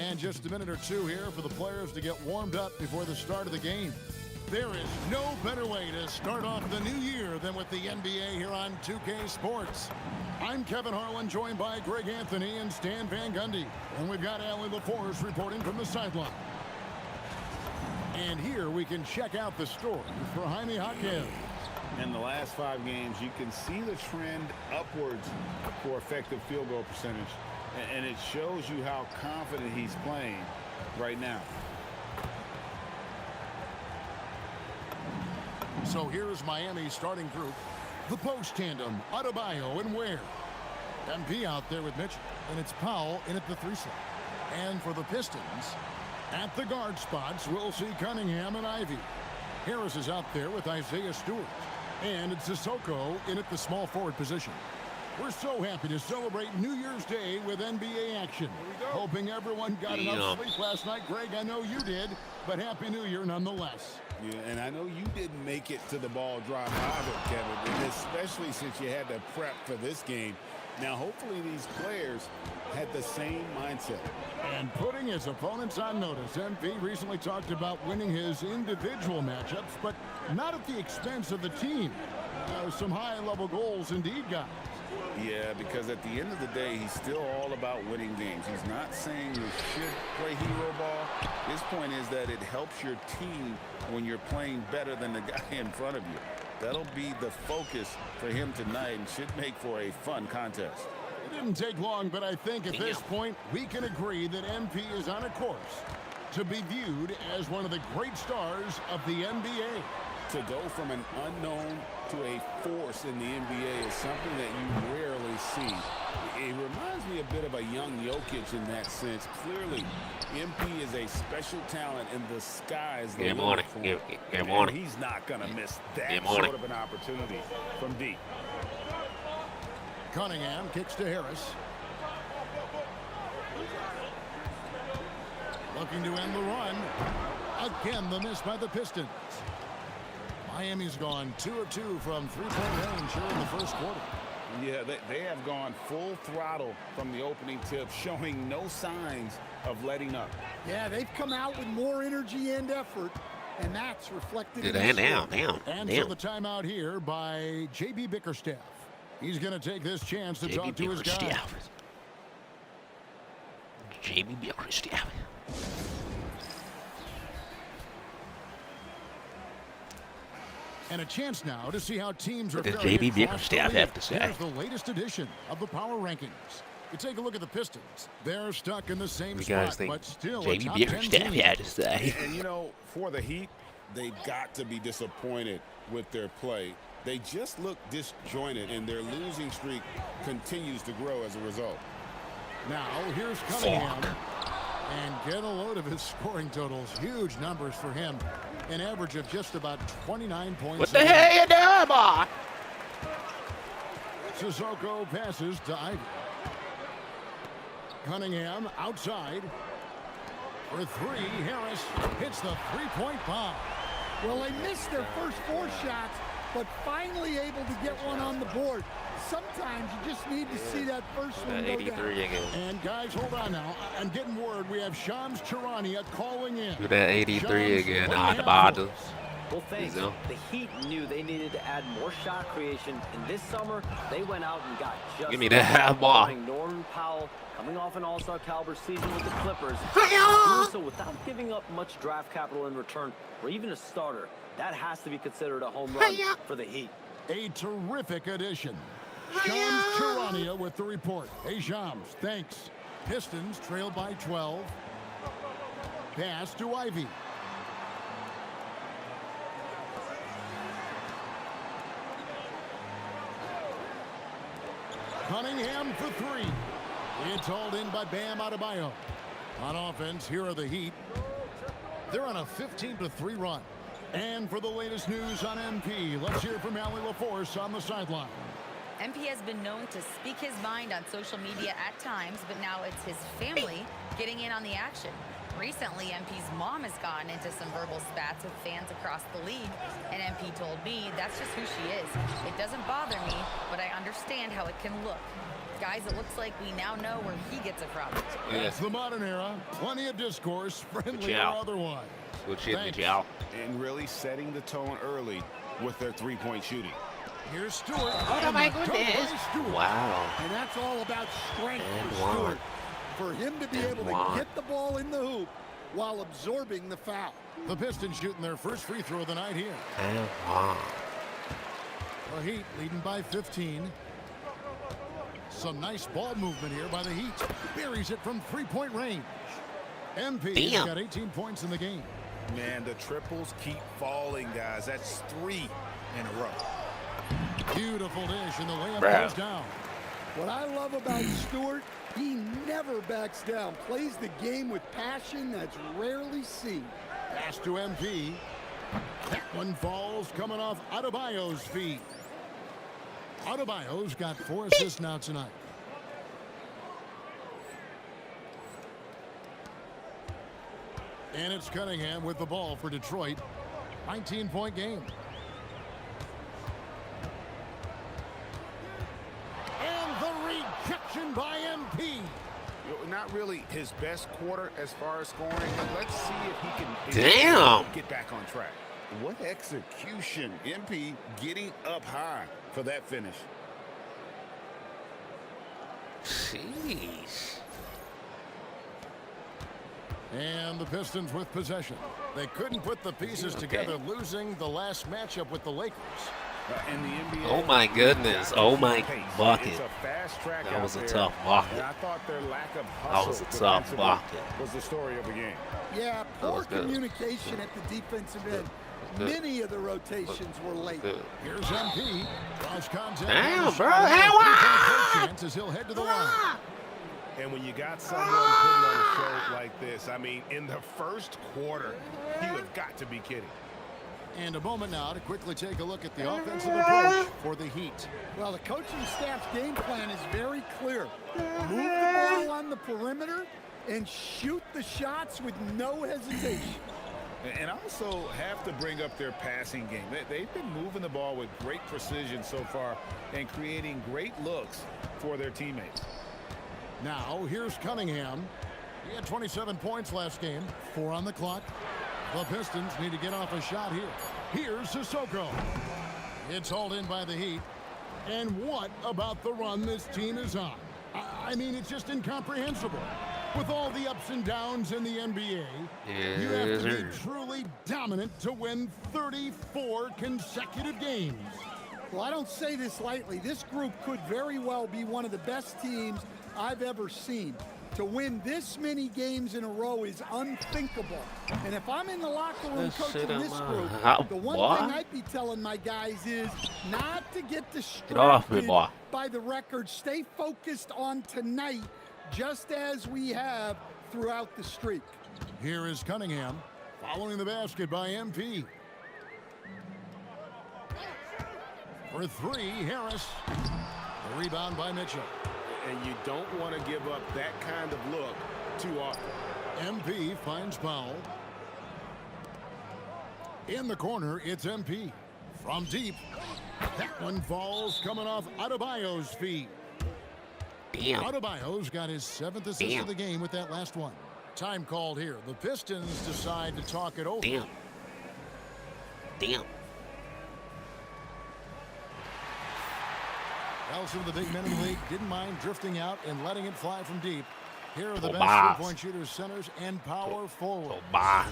And just a minute or two here for the players to get warmed up before the start of the game. There is no better way to start off the new year than with the NBA here on 2K Sports. I'm Kevin Harlan, joined by Greg Anthony and Stan Van Gundy. And we've got Allie LaForce reporting from the sideline. And here we can check out the story for Jaime Jaquez. In the last 5 games, you can see the trend upwards for effective field goal percentage. And it shows you how confident he's playing right now. So here's Miami's starting group. The post tandem, Adebayo and Ware. MP out there with Mitchell. And it's Powell in at the 3 slot. And for the Pistons, at the guard spots, we'll see Cunningham and Ivy. Harris is out there with Isaiah Stewart. And it's Sissoko in at the small forward position. We're so happy to celebrate New Year's Day with NBA action. Hoping everyone got enough sleep last night. Greg, I know you did, but Happy New Year nonetheless. Yeah, and I know you didn't make it to the ball drop either, Kevin, and especially since you had to prep for this game. Now, hopefully these players had the same mindset. And putting his opponents on notice, MP recently talked about winning his individual matchups, but not at the expense of the team. Some high-level goals indeed, guys. Yeah, because at the end of the day, he's still all about winning games. He's not saying you should play hero ball. His point is that it helps your team when you're playing better than the guy in front of you. That'll be the focus for him tonight and should make for a fun contest. It didn't take long, but I think at this point we can agree that MP is on a course to be viewed as one of the great stars of the NBA. To go from an unknown to a force in the NBA is something that you rarely see. It reminds me a bit of a young Jokic in that sense. Clearly, MP is a special talent, and the sky is the limit for him. And he's not going to miss that sort of an opportunity from deep. Cunningham kicks to Harris. Looking to end the run. Again, the miss by the Pistons. Miami's gone 2 of 2 from three-point range here in the first quarter. Yeah, they have gone full throttle from the opening tip, showing no signs of letting up. Yeah, they've come out with more energy and effort, and that's reflected in the score. And so the timeout here by J.B. Bickerstaff. He's going to take this chance to talk to his guy. J.B. Bickerstaff. And a chance now to see how teams are faring. J.B. Bickerstaff have to say. Here's the latest edition of the power rankings. You take a look at the Pistons. They're stuck in the same spot, but still J.B. Bickerstaff had to say. And you know, for the Heat, they've got to be disappointed with their play. They just look disjointed, and their losing streak continues to grow as a result. Now, here's Cunningham. And get a load of his scoring totals. Huge numbers for him. An average of just about 29 points. What the hell you doing, boy? Sissoko passes to Ivy. Cunningham outside. For 3, Harris hits the three-point bomb. Well, they missed their first 4 shots, but finally able to get one on the board. Sometimes you just need to see that first one go 83 down. again. And guys, hold on now. I'm getting word we have Shams Charania calling in. Do that 83 again. The bottom. Well, thanks. The Heat knew they needed to add more shot creation, and this summer they went out and got just. Give me that ball. Norman Powell coming off an All-Star caliber season with the Clippers, doing so without giving up much draft capital in return, or even a starter. That has to be considered a home run for the Heat. A terrific addition. Shams Charania with the report. Hey, Shams, thanks. Pistons trail by 12. Pass to Ivy. Cunningham for 3. It's hauled in by Bam Adebayo. On offense, here are the Heat. They're on a 15-3 run. And for the latest news on MP, let's hear from Allie LaForce on the sideline. MP has been known to speak his mind on social media at times, but now it's his family getting in on the action. Recently, MP's mom has gotten into some verbal spats with fans across the league, and MP told me that's just who she is. It doesn't bother me, but I understand how it can look. Guys, it looks like we now know where he gets it from. It's the modern era. Plenty of discourse, friendly or otherwise. Good shit, Thanks. Michelle. And really setting the tone early with their three-point shooting. Here's Stewart. Oh, my goodness. Wow. And that's all about strength And for one. Stewart. For him to be able to one. get the ball in the hoop while absorbing the foul. The Pistons shooting their first free throw of the night here. And one. The Heat leading by 15. Some nice ball movement here by the Heat. Buries it from three-point range. MP has got 18 points in the game. Man, the triples keep falling, guys. That's 3 in a row. Beautiful dish, and the layup Bruh. goes down. What I love about Stewart, he never backs down. Plays the game with passion that's rarely seen. Pass to MP. That one falls coming off Adebayo's feet. Adebayo's got 4 assists now tonight. And it's Cunningham with the ball for Detroit. 19-point game. And the rejection by MP. Not really his best quarter as far as scoring. Let's see if he can get back on track. What execution. MP getting up high for that finish. Jeez. And the Pistons with possession. They couldn't put the pieces together, losing the last matchup with the Lakers. In the NBA, Oh my goodness. Oh my bucket. It's a fast track That out was a there, tough bucket. And I thought their lack of That hustle was a tough defensively bucket. was the story of the game. Yeah, That poor was good. communication at the defensive end. Good. Many of the rotations were late. Good. Here's MP. Draws contact. Damn, on the bro. shot. Hey, Three-point chances. He'll head to the line. And when you got someone putting on a show like this, I mean, in the first quarter, you have got to be kidding. And a moment now to quickly take a look at the offensive approach for the Heat. Well, the coaching staff's game plan is very clear. Move the ball on the perimeter and shoot the shots with no hesitation. And also have to bring up their passing game. They've been moving the ball with great precision so far and creating great looks for their teammates. Now, here's Cunningham. He had 27 points last game. 4 on the clock. The Pistons need to get off a shot here. Here's Sissoko. It's hauled in by the Heat. And what about the run this team is on? I mean, it's just incomprehensible. With all the ups and downs in the NBA, you have to be truly dominant to win 34 consecutive games. Well, I don't say this lightly. This group could very well be one of the best teams I've ever seen. To win this many games in a row is unthinkable. And if I'm in the locker room coaching this group, the one thing I'd be telling my guys is not to get distracted by the record. Stay focused on tonight, just as we have throughout the streak. Here is Cunningham following the basket by MP. For 3, Harris. The rebound by Mitchell. And you don't want to give up that kind of look too often. MP finds Powell. In the corner, it's MP. From deep. That one falls coming off Adebayo's feet. Damn. Adebayo's got his 7th assist of the game with that last one. Time called here. The Pistons decide to talk it over. Damn. Well, some of the big men in the league didn't mind drifting out and letting it fly from deep. Here are the best three-point shooters, centers, and power forward.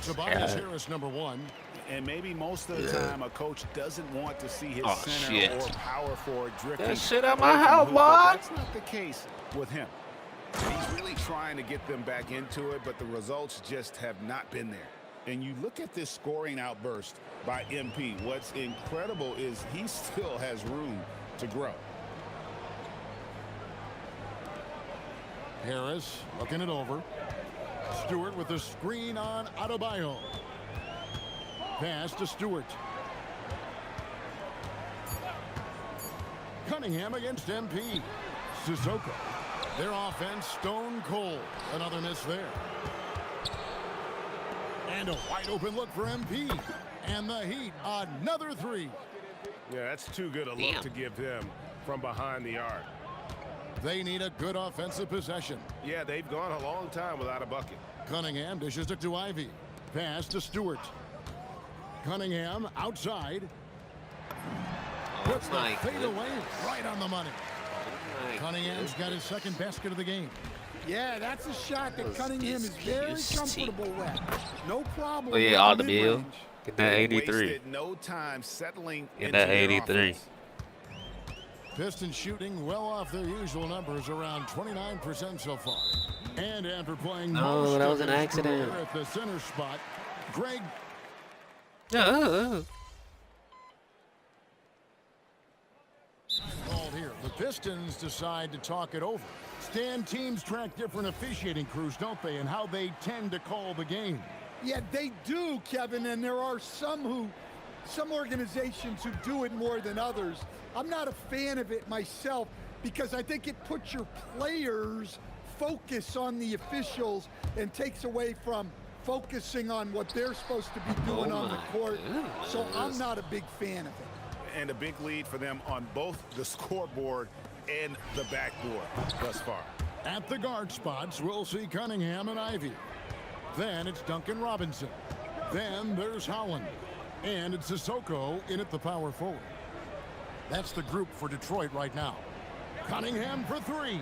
Tobias Harris, number 1. And maybe most of the time, a coach doesn't want to see his center or power forward drifting. That shit out my house, boy. That's not the case with him. He's really trying to get them back into it, but the results just have not been there. And you look at this scoring outburst by MP. What's incredible is he still has room to grow. Harris looking it over. Stewart with the screen on Adebayo. Pass to Stewart. Cunningham against MP. Sissoko. Their offense stone cold. Another miss there. And a wide open look for MP. And the Heat, another 3. Yeah, that's too good a look to give them from behind the arc. They need a good offensive possession. Yeah, they've gone a long time without a bucket. Cunningham dishes it to Ivy. Pass to Stewart. Cunningham outside. Puts the fade away right on the money. Cunningham's got his second basket of the game. Yeah, that's a shot that Cunningham is very comfortable with. No problem. Oh yeah, all the bill. Get that 83. Wasted no time settling Get into that their 83. offense. Pistons shooting well off their usual numbers, around 29% so far. And after playing most that of was an his accident. career at the center spot, Greg called here. The Pistons decide to talk it over. Stan, teams track different officiating crews, don't they, and how they tend to call the game. Yeah, they do, Kevin, and there are some organizations who do it more than others. I'm not a fan of it myself because I think it puts your players focus on the officials and takes away from focusing on what they're supposed to be doing on the court. So I'm not a big fan of it. And a big lead for them on both the scoreboard and the backboard thus far. At the guard spots, we'll see Cunningham and Ivy. Then it's Duncan Robinson. Then there's Holland. And it's Sissoko in at the power forward. That's the group for Detroit right now. Cunningham for three.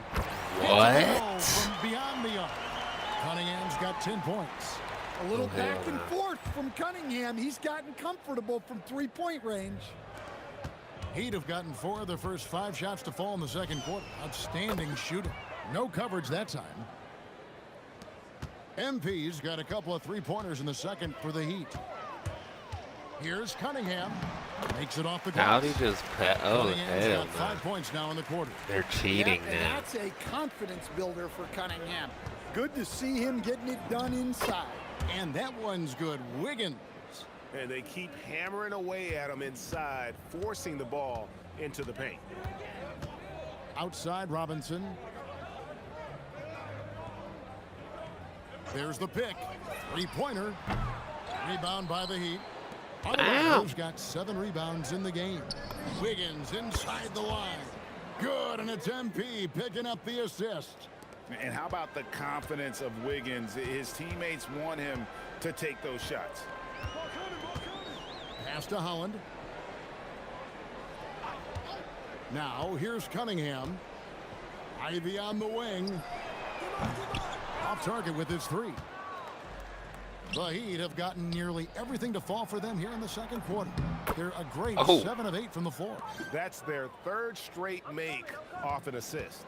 What? From beyond the arc. Cunningham's got 10 points. A little back and forth from Cunningham. He's gotten comfortable from three-point range. He'd have gotten 4 of the first 5 shots to fall in the second quarter. Outstanding shooting. No coverage that time. MP's got a couple of three-pointers in the second for the Heat. Here's Cunningham. Makes it off the glass. How'd he just pass? Oh, Cunningham's hell got no. 5 points now in the quarter. They're cheating And now. that's a confidence builder for Cunningham. Good to see him getting it done inside. And that one's good. Wiggins. And they keep hammering away at him inside, forcing the ball into the paint. Outside Robinson. There's the pick. Three-pointer. Rebound by the Heat. Otherwise, got 7 rebounds in the game. Wiggins inside the line. Good, and it's MP picking up the assist. And how about the confidence of Wiggins? His teammates want him to take those shots. Pass to Holland. Now, here's Cunningham. Ivy on the wing. Off target with his 3. The Heat have gotten nearly everything to fall for them here in the second quarter. They're a great 7 of 8 from the floor. That's their 3rd straight make off an assist.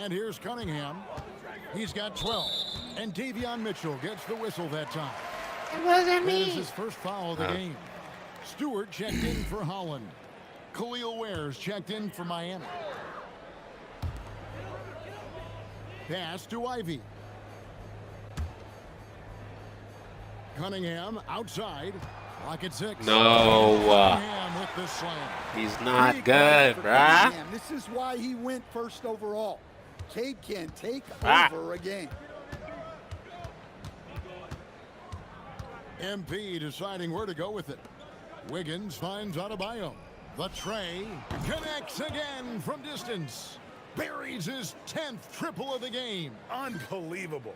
And here's Cunningham. He's got 12. And Davion Mitchell gets the whistle that time. It wasn't That is me. his first foul of the game. Stewart checked in for Holland. Khalil Wares checked in for Miami. Pass to Ivy. Cunningham outside. Lock at 6. No. Cunningham with the slam. He's not Big good, night for bruh. Cunningham. This is why he went first overall. Cade can take over a game. MP deciding where to go with it. Wiggins finds Adebayo. The tray connects again from distance. Buries his 10th triple of the game. Unbelievable.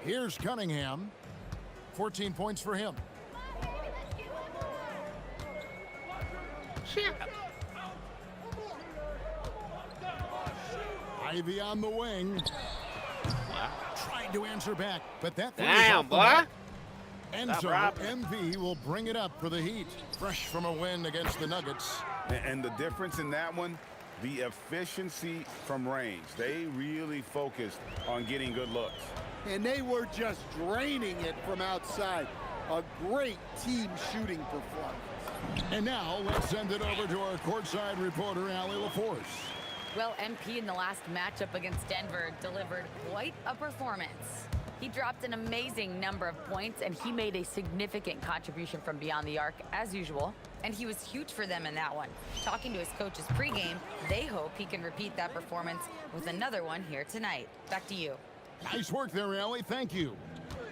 Here's Cunningham. 14 points for him. Ivy on the wing. Tried to answer back, but that thing is Damn, off the boy. mark. And Stop so robbing. MV will bring it up for the Heat. Fresh from a win against the Nuggets. And the difference in that one, the efficiency from range. They really focused on getting good looks. And they were just draining it from outside. A great team shooting performance. And now let's send it over to our courtside reporter, Allie LaForce. Well, MP in the last matchup against Denver delivered quite a performance. He dropped an amazing number of points, and he made a significant contribution from beyond the arc, as usual. And he was huge for them in that one. Talking to his coaches pregame, they hope he can repeat that performance with another one here tonight. Back to you. Nice work there, Allie. Thank you.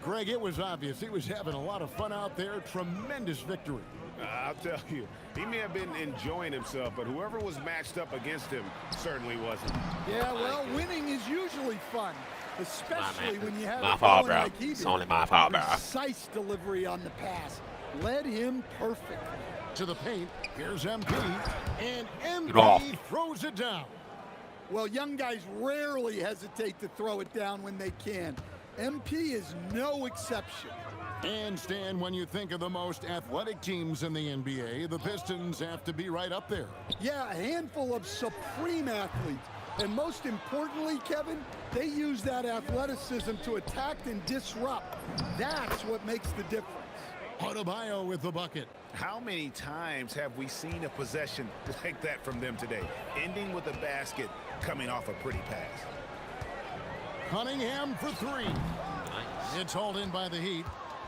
Greg, it was obvious he was having a lot of fun out there. Tremendous victory. I'll tell you, he may have been enjoying himself, but whoever was matched up against him certainly wasn't. Yeah, well, winning is usually fun, especially when you have My a fault, going bro. like he It's did. only my fault, bro. Precise delivery on the pass. Led him perfectly. To the paint. Here's MP. And Get off. MP throws it down. Well, young guys rarely hesitate to throw it down when they can. MP is no exception. And Stan, when you think of the most athletic teams in the NBA, the Pistons have to be right up there. Yeah, a handful of supreme athletes. And most importantly, Kevin, they use that athleticism to attack and disrupt. That's what makes the difference. Adebayo with the bucket. How many times have we seen a possession like that from them today, ending with a basket coming off a pretty pass? Cunningham for three. Nice. It's hauled in by the Heat.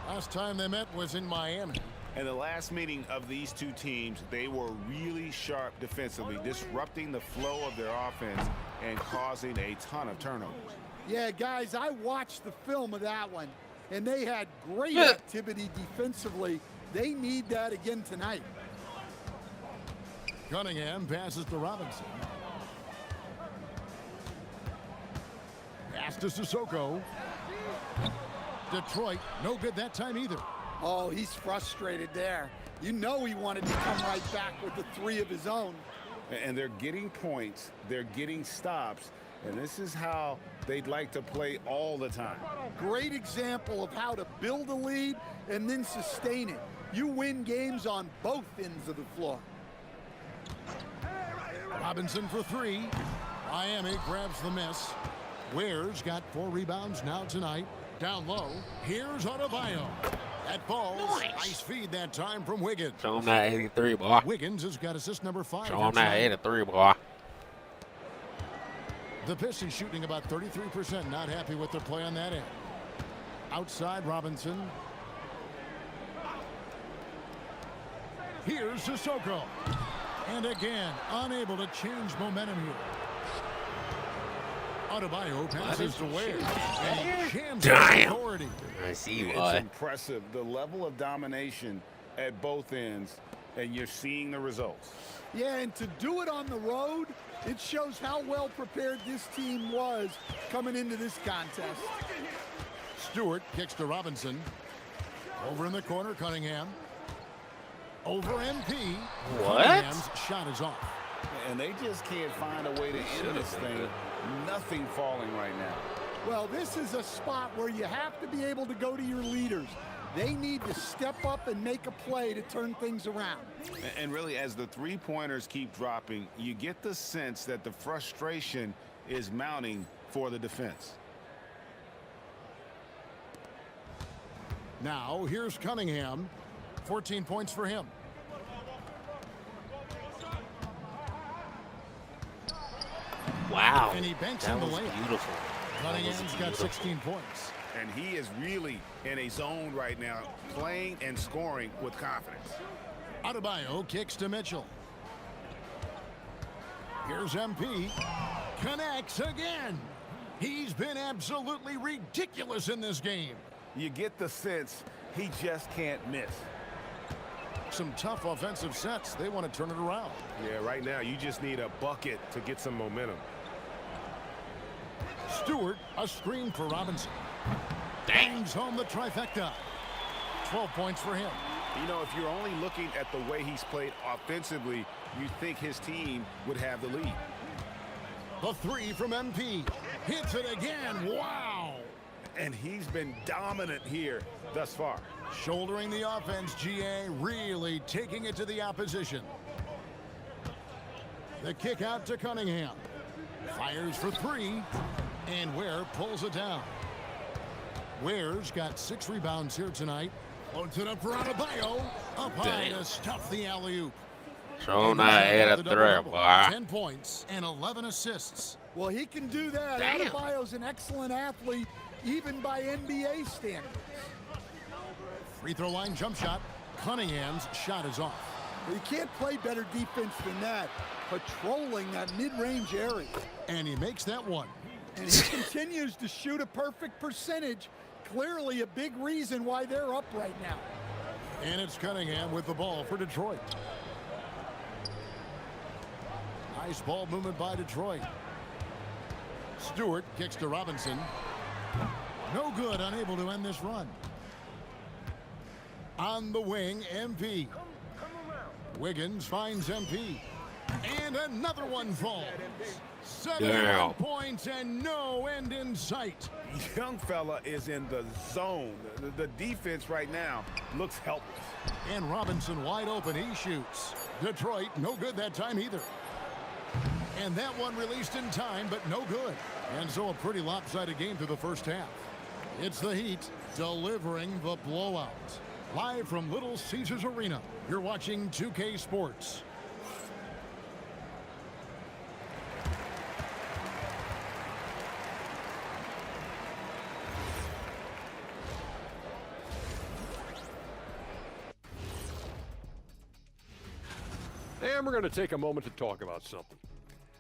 Last time they met was in Miami. In the last meeting of these two teams, they were really sharp defensively, disrupting the flow of their offense and causing a ton of turnovers. Yeah, guys, I watched the film of that one, and they had great activity defensively. They need that again tonight. Cunningham passes to Robinson. Pass to Sissoko. Detroit, no good that time either. Oh, he's frustrated there. You know he wanted to come right back with the three of his own. And they're getting points, they're getting stops, and this is how they'd like to play all the time. Great example of how to build a lead and then sustain it. You win games on both ends of the floor. Robinson for three. Miami grabs the miss. Ware's got 4 rebounds now tonight. Down low. Here's Adebayo. That falls. Nice feed that time from Wiggins. Show him that 83, boy. Wiggins has got assist number 5. Show him that 83, boy. The Pistons shooting about 33%. Not happy with their play on that end. Outside Robinson. Here's Sissoko. And again, unable to change momentum here. Adebayo passes to Ware. And he jams Damn. authority. I see, It's boy. impressive, the level of domination at both ends, and you're seeing the results. Yeah, and to do it on the road, it shows how well prepared this team was coming into this contest. Stewart kicks to Robinson. Over in the corner, Cunningham. Over MP. What? Cunningham's shot is off. And they just can't find a way to end this thing. Nothing falling right now. Well, this is a spot where you have to be able to go to your leaders. They need to step up and make a play to turn things around. And really, as the three-pointers keep dropping, you get the sense that the frustration is mounting for the defense. Now, here's Cunningham. 14 points for him. Wow. And he banks That in the was layup. beautiful. Cunningham's got beautiful. 16 points. And he is really in a zone right now, playing and scoring with confidence. Adebayo kicks to Mitchell. Here's MP. Connects again. He's been absolutely ridiculous in this game. You get the sense he just can't miss. Some tough offensive sets. They want to turn it around. Yeah, right now you just need a bucket to get some momentum. Stewart, a screen for Robinson. Bangs home the trifecta. 12 points for him. You know, if you're only looking at the way he's played offensively, you think his team would have the lead. The three from MP. Hits it again. Wow. And he's been dominant here thus far. Shouldering the offense, GA really taking it to the opposition. The kick out to Cunningham. Fires for three. And Ware pulls it down. Ware's got 6 rebounds here tonight. Floats it up for Adebayo. Up high to stuff the alley-oop. Show him that 83, boy. 10 points and 11 assists. Well, he can do that. Damn. Adebayo's an excellent athlete, even by NBA standards. Free throw line jump shot. Cunningham's shot is off. You can't play better defense than that, patrolling that mid-range area. And he makes that one. And he continues to shoot a perfect percentage. Clearly a big reason why they're up right now. And it's Cunningham with the ball for Detroit. Nice ball movement by Detroit. Stewart kicks to Robinson. No good, unable to end this run. On the wing, MP. Wiggins finds MP. And another one falls. 7 points and no end in sight. Young fella is in the zone. The defense right now looks helpless. And Robinson wide open. He shoots. Detroit, no good that time either. And that one released in time, but no good. And so a pretty lopsided game through the first half. It's the Heat delivering the blowout. Live from Little Caesars Arena, you're watching 2K Sports. And we're going to take a moment to talk about something.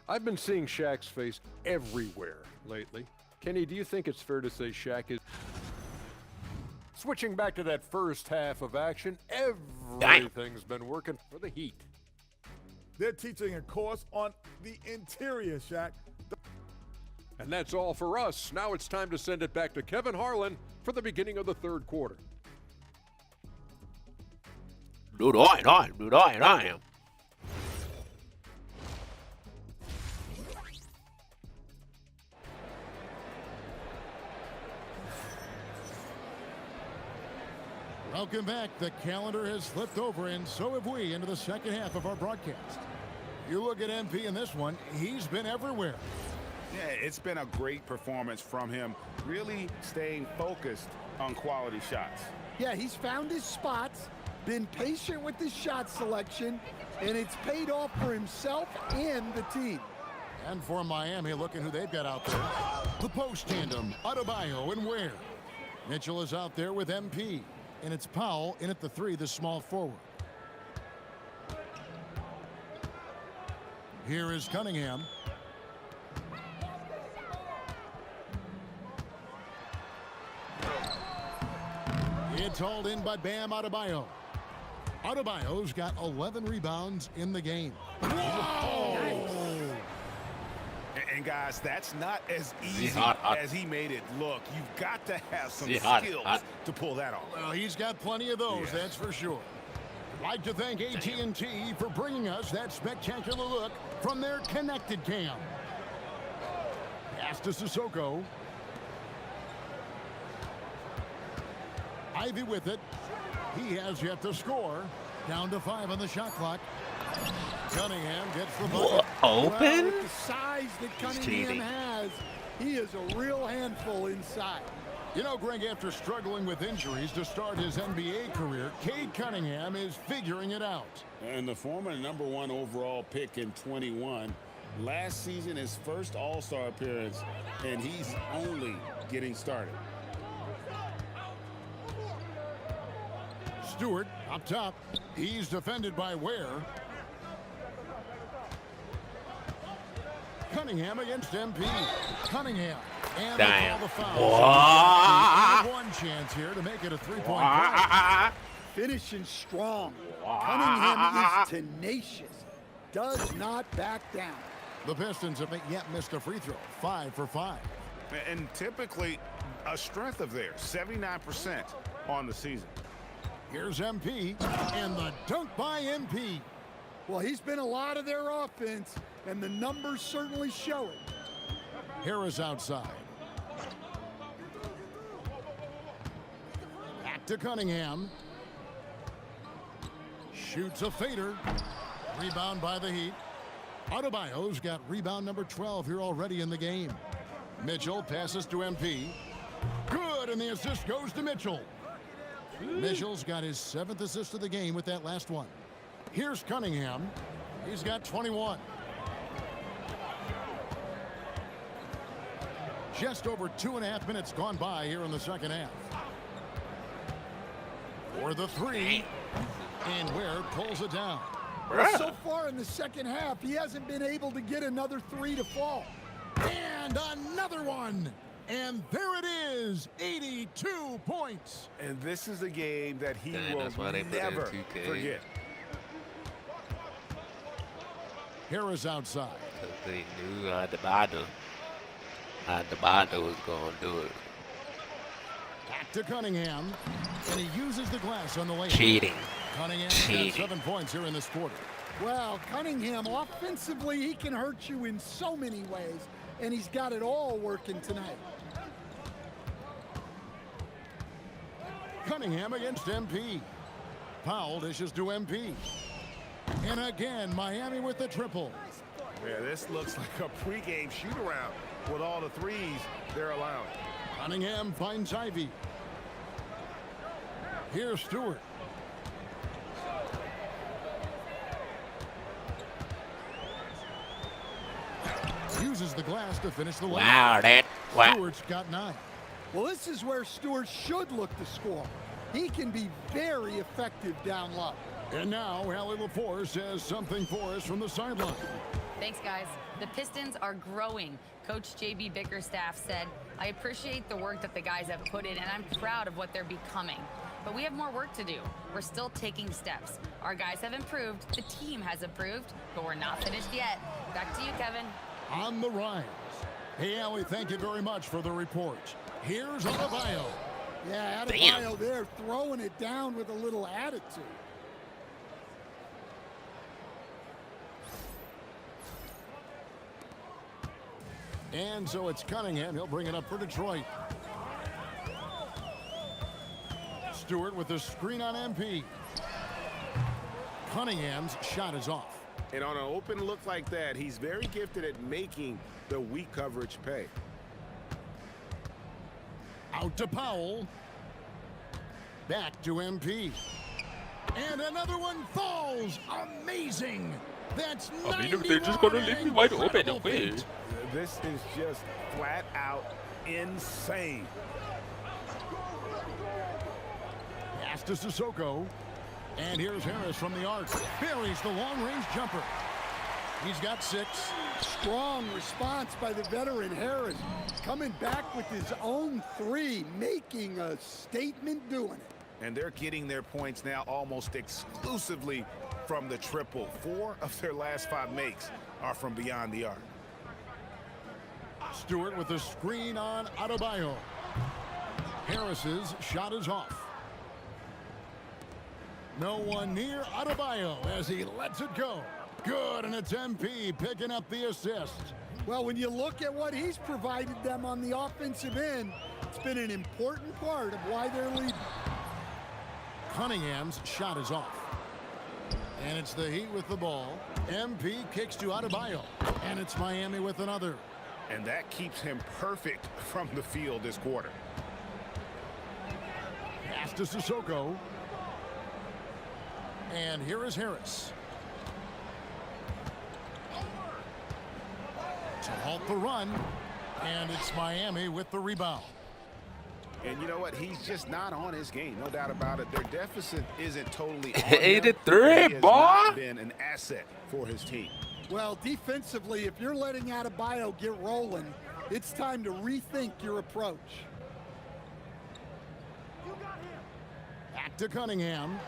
I've been seeing Shaq's face everywhere lately. Kenny, do you think it's fair to say Shaq is... Switching back to that first half of action, everything's been working for the Heat. They're teaching a course on the interior, Shaq. And that's all for us. Now it's time to send it back to Kevin Harlan for the beginning of the third quarter. Dude, I am. Welcome back. The calendar has flipped over, and so have we, into the second half of our broadcast. You look at MP in this one, he's been everywhere. Yeah, it's been a great performance from him, really staying focused on quality shots. Yeah, he's found his spots, been patient with his shot selection, and it's paid off for himself and the team. And for Miami, looking who they've got out there. The post tandem, Adebayo and Ware. Mitchell is out there with MP. And it's Powell in at the 3, the small forward. Here is Cunningham. It's hauled in by Bam Adebayo. Adebayo's got 11 rebounds in the game. Whoa! And guys, that's not as easy as he made it look. You've got to have some skills to pull that off. Well, he's got plenty of those, that's for sure. I'd like to thank AT&T for bringing us that spectacular look from their connected cam. Pass to Sissoko. Ivy with it. He has yet to score. Down to 5 on the shot clock. Cunningham gets the bucket. Open? Well, with the size that Cunningham has, he is a real handful inside. You know, Greg, after struggling with injuries to start his NBA career, Cade Cunningham is figuring it out. And the former #1 overall pick in 21, last season his first All-Star appearance, and he's only getting started. Stewart up top. He's defended by Ware. Cunningham against MP. Cunningham. And they call the foul. One chance here to make it a 3-point play. Finishing strong. Cunningham is tenacious. Does not back down. The Pistons have yet missed a free throw. 5 for 5. And typically a strength of theirs, 79% on the season. Here's MP, and the dunk by MP. Well, he's been a lot of their offense, and the numbers certainly show it. Harris outside. Back to Cunningham. Shoots a fader. Rebound by the Heat. Adebayo's got rebound number 12 here already in the game. Mitchell passes to MP. Good, and the assist goes to Mitchell. Mitchell's got his 7th assist of the game with that last one. Here's Cunningham. He's got 21. Just over 2.5 minutes gone by here in the second half. For the 3. And Ware pulls it down. Well, so far in the second half, he hasn't been able to get another 3 to fall. And another one. And there it is, 82 points. And this is a game that he Dang, will that's why they put in never 2K. forget. Harris outside. Because they knew Adebayo was going to do it. Back to Cunningham. And he uses the glass on the lane. Cheating. Cunningham Cheating. got 7 points here in this quarter. Well, Cunningham, offensively, he can hurt you in so many ways, and he's got it all working tonight. Cunningham against MP. Powell dishes to MP. And again, Miami with the triple. Yeah, this looks like a pregame shoot-around with all the threes they're allowing. Cunningham finds Ivy. Here's Stewart. Uses the glass to finish the Wow, wow. Stewart's got 9. Well, this is where Stewart should look to score. He can be very effective down low. And now Allie LaForce says something for us from the sideline. Thanks, guys. The Pistons are growing. Coach J.B. Bickerstaff said, I appreciate the work that the guys have put in, and I'm proud of what they're becoming. But we have more work to do. We're still taking steps. Our guys have improved. The team has improved, but we're not finished yet. Back to you, Kevin. On the rise. Hey, Allie, thank you very much for the report. Here's Adebayo. Yeah, Adebayo there throwing it down with a little attitude. And so it's Cunningham. He'll bring it up for Detroit. Stewart with the screen on MP. Cunningham's shot is off. And on an open look like that, he's very gifted at making the weak coverage pay. Out to Powell. Back to MP. And another one falls. Amazing. That's 91. They're just going to leave me wide open. Incredible feat. This is just flat out insane. Pass to Sissoko. And here's Harris from the arc. Buries the long-range jumper. He's got 6. Strong response by the veteran Harris. Coming back with his own 3, making a statement doing it. And they're getting their points now almost exclusively from the triple. 4 of their last 5 makes are from beyond the arc. Stewart with the screen on Adebayo. Harris's shot is off. No one near Adebayo as he lets it go. Good, and it's MP picking up the assist. Well, when you look at what he's provided them on the offensive end, it's been an important part of why they're leading. Cunningham's shot is off. And it's the Heat with the ball. MP kicks to Adebayo. And it's Miami with another. And that keeps him perfect from the field this quarter. Pass to Sissoko. And here is Harris. To halt the run. And it's Miami with the rebound. And you know what? He's just not on his game. No doubt about it. Their deficit isn't totally 83, boy. Been an asset for his team. Well, defensively, if you're letting Adebayo get rolling, it's time to rethink your approach. Back to Cunningham.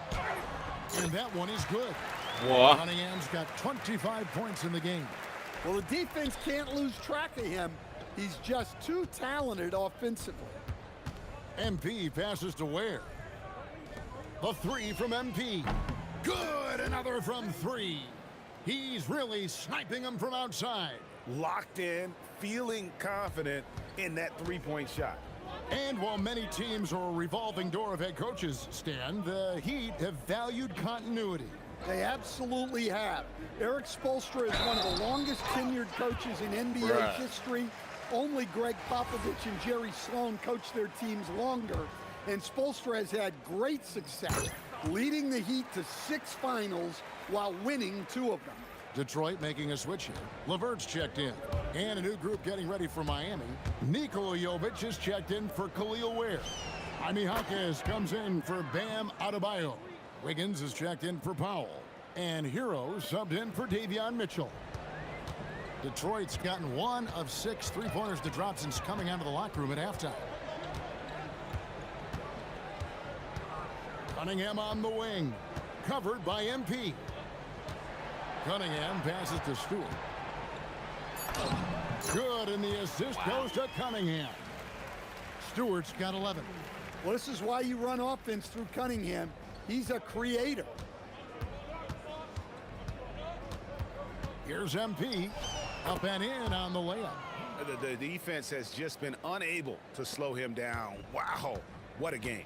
And that one is good. What? Cunningham's got 25 points in the game. Well, the defense can't lose track of him. He's just too talented offensively. MP passes to Ware. The 3 from MP. Good, another from 3. He's really sniping them from outside. Locked in, feeling confident in that three-point shot. And while many teams are a revolving door of head coaches, Stan, the Heat have valued continuity. They absolutely have. Eric Spoelstra is one of the longest tenured coaches in NBA history. Only Greg Popovich and Jerry Sloan coached their teams longer, and Spoelstra has had great success, leading the Heat to 6 finals while winning 2 of them. Detroit making a switch here. LeVert's checked in. And a new group getting ready for Miami. Nikola Jovic is checked in for Khalil Ware. Jaime Jaquez comes in for Bam Adebayo. Wiggins is checked in for Powell. And Hero subbed in for Davion Mitchell. Detroit's gotten 1 of 6 3-pointers to drop since coming out of the locker room at halftime. Cunningham on the wing. Covered by MP. Cunningham passes to Stewart. Good, and the assist goes to Cunningham. Stewart's got 11. Well, this is why you run offense through Cunningham. He's a creator. Here's MP. Up and in on the layup. The defense has just been unable to slow him down. Wow, what a game.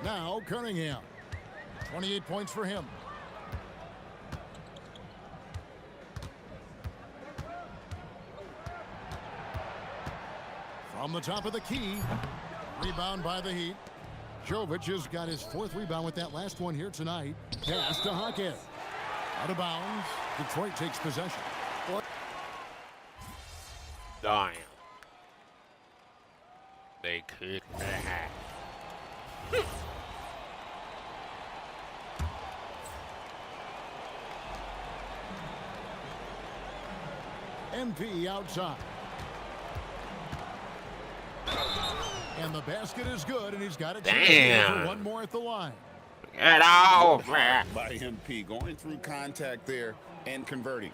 Now Cunningham. 28 points for him. From the top of the key. Rebound by the Heat. Jovic has got his 4th rebound with that last one here tonight. Pass to Hackett. Out of bounds. Detroit takes possession. Damn. They could have. MP outside. And the basket is good, and he's got it. Damn. For one more at the line. Get over. By MP, going through contact there and converting.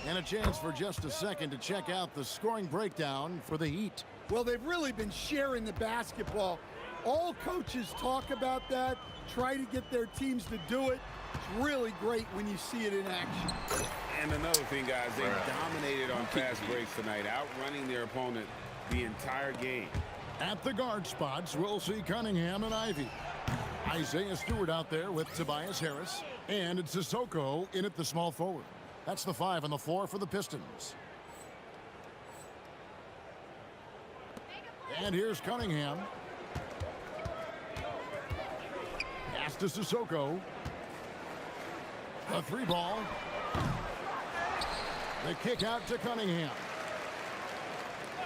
And a chance for just a second to check out the scoring breakdown for the Heat. Well, they've really been sharing the basketball. All coaches talk about that, try to get their teams to do it. It's really great when you see it in action. And another thing, guys, they dominated on fast breaks tonight, outrunning their opponent the entire game. At the guard spots, we'll see Cunningham and Ivy. Isaiah Stewart out there with Tobias Harris. And it's Sissoko in at the small forward. That's the 5 and the 4 for the Pistons. And here's Cunningham. Pass to Sissoko. The 3 ball. The kick out to Cunningham.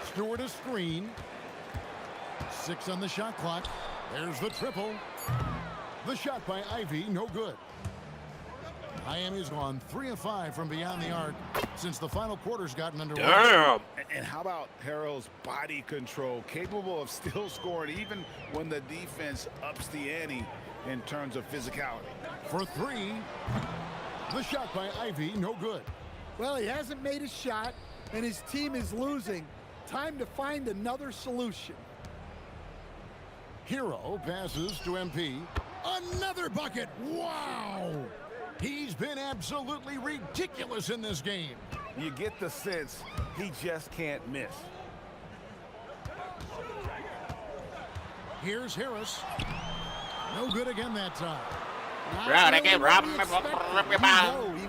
Stewart a screen. 6 on the shot clock. There's the triple. The shot by Ivy, no good. Miami's gone 3 of 5 from beyond the arc since the final quarter's gotten underway. Damn. And how about Harrell's body control, capable of still scoring even when the defense ups the ante in terms of physicality. For 3, the shot by Ivy, no good. Well, he hasn't made a shot, and his team is losing. Time to find another solution. Hero passes to MP. Another bucket. Wow! He's been absolutely ridiculous in this game. You get the sense he just can't miss. Here's Harris. No good again that time. Right again, Rob. He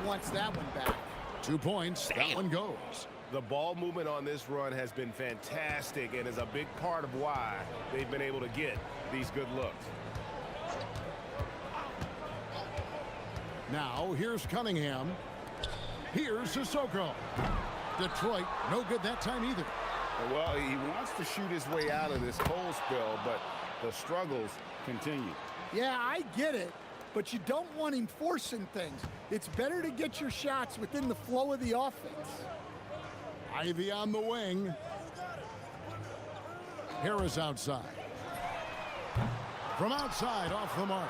wants that one back. 2 points. That one goes. The ball movement on this run has been fantastic and is a big part of why they've been able to get these good looks. Now, here's Cunningham. Here's Sissoko. Detroit, no good that time either. Well, he wants to shoot his way out of this cold spell, but the struggles continue. Yeah, I get it, but you don't want him forcing things. It's better to get your shots within the flow of the offense. Ivy on the wing. Harris outside. From outside, off the mark.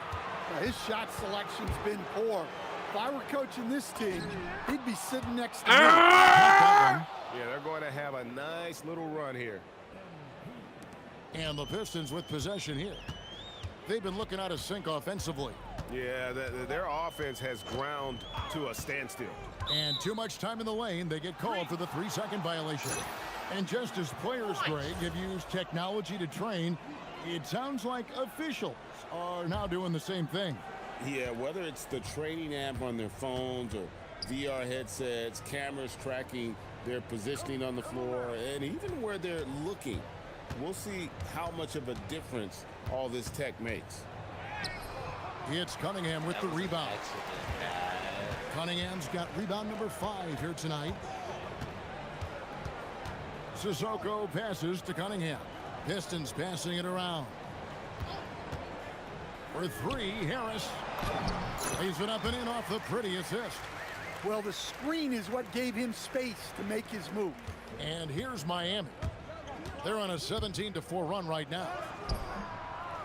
His shot selection's been poor. If I were coaching this team, he'd be sitting next to me. Yeah, they're going to have a nice little run here. And the Pistons with possession here. They've been looking out of sync offensively. Yeah, their offense has ground to a standstill. And too much time in the lane, they get called for the 3-second violation. And just as players, Greg, have used technology to train, it sounds like officials are now doing the same thing. Yeah, whether it's the training app on their phones or VR headsets, cameras tracking their positioning on the floor, and even where they're looking, we'll see how much of a difference all this tech makes. It's Cunningham with the rebound. Cunningham's got rebound number 5 here tonight. Sissoko passes to Cunningham. Pistons passing it around. For three, Harris. Lays it up and in off the pretty assist. Well, the screen is what gave him space to make his move. And here's Miami. They're on a 17-4 run right now.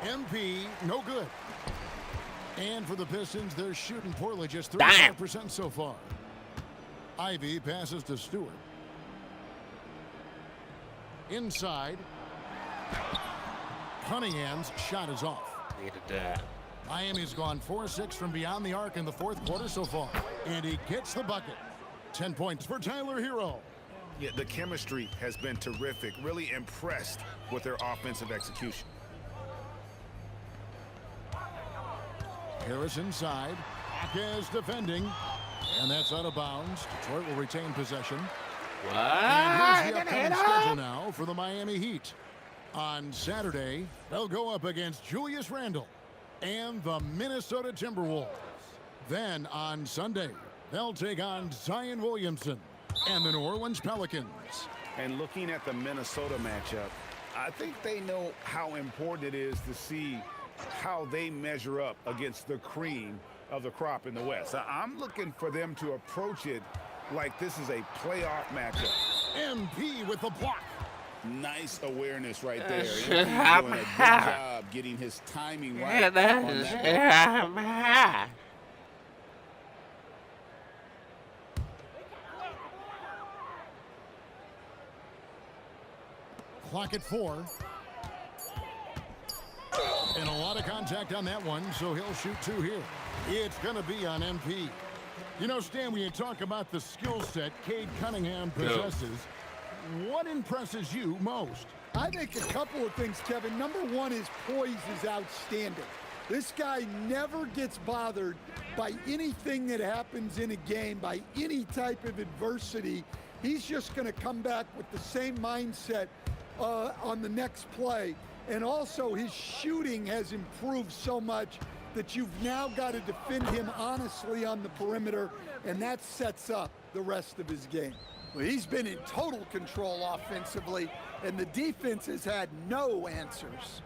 MP, no good. And for the Pistons, they're shooting poorly, just 35% so far. Ivy passes to Stewart. Inside. Cunningham's shot is off. Miami's gone 4-6 from beyond the arc in the fourth quarter so far. And he gets the bucket. 10 points for Tyler Hero. Yeah, the chemistry has been terrific. Really impressed with their offensive execution. Harris inside. Akez defending. And that's out of bounds. Detroit will retain possession. And here's the upcoming schedule now for the Miami Heat. On Saturday, they'll go up against Julius Randle and the Minnesota Timberwolves. Then on Sunday, they'll take on Zion Williamson and the New Orleans Pelicans. And looking at the Minnesota matchup, I think they know how important it is to see how they measure up against the cream of the crop in the West. I'm looking for them to approach it like this is a playoff matchup. MP with the block. Nice awareness right there. MP doing a good job getting his timing right on that. Clock at 4. And a lot of contact on that one, so he'll shoot 2 here. It's going to be on MP. You know, Stan, when you talk about the skill set Cade Cunningham possesses, what impresses you most? I think a couple of things, Kevin. Number one, his poise is outstanding. This guy never gets bothered by anything that happens in a game, by any type of adversity. He's just going to come back with the same mindset on the next play. And also, his shooting has improved so much that you've now got to defend him honestly on the perimeter, and that sets up the rest of his game. Well, he's been in total control offensively, and the defense has had no answers.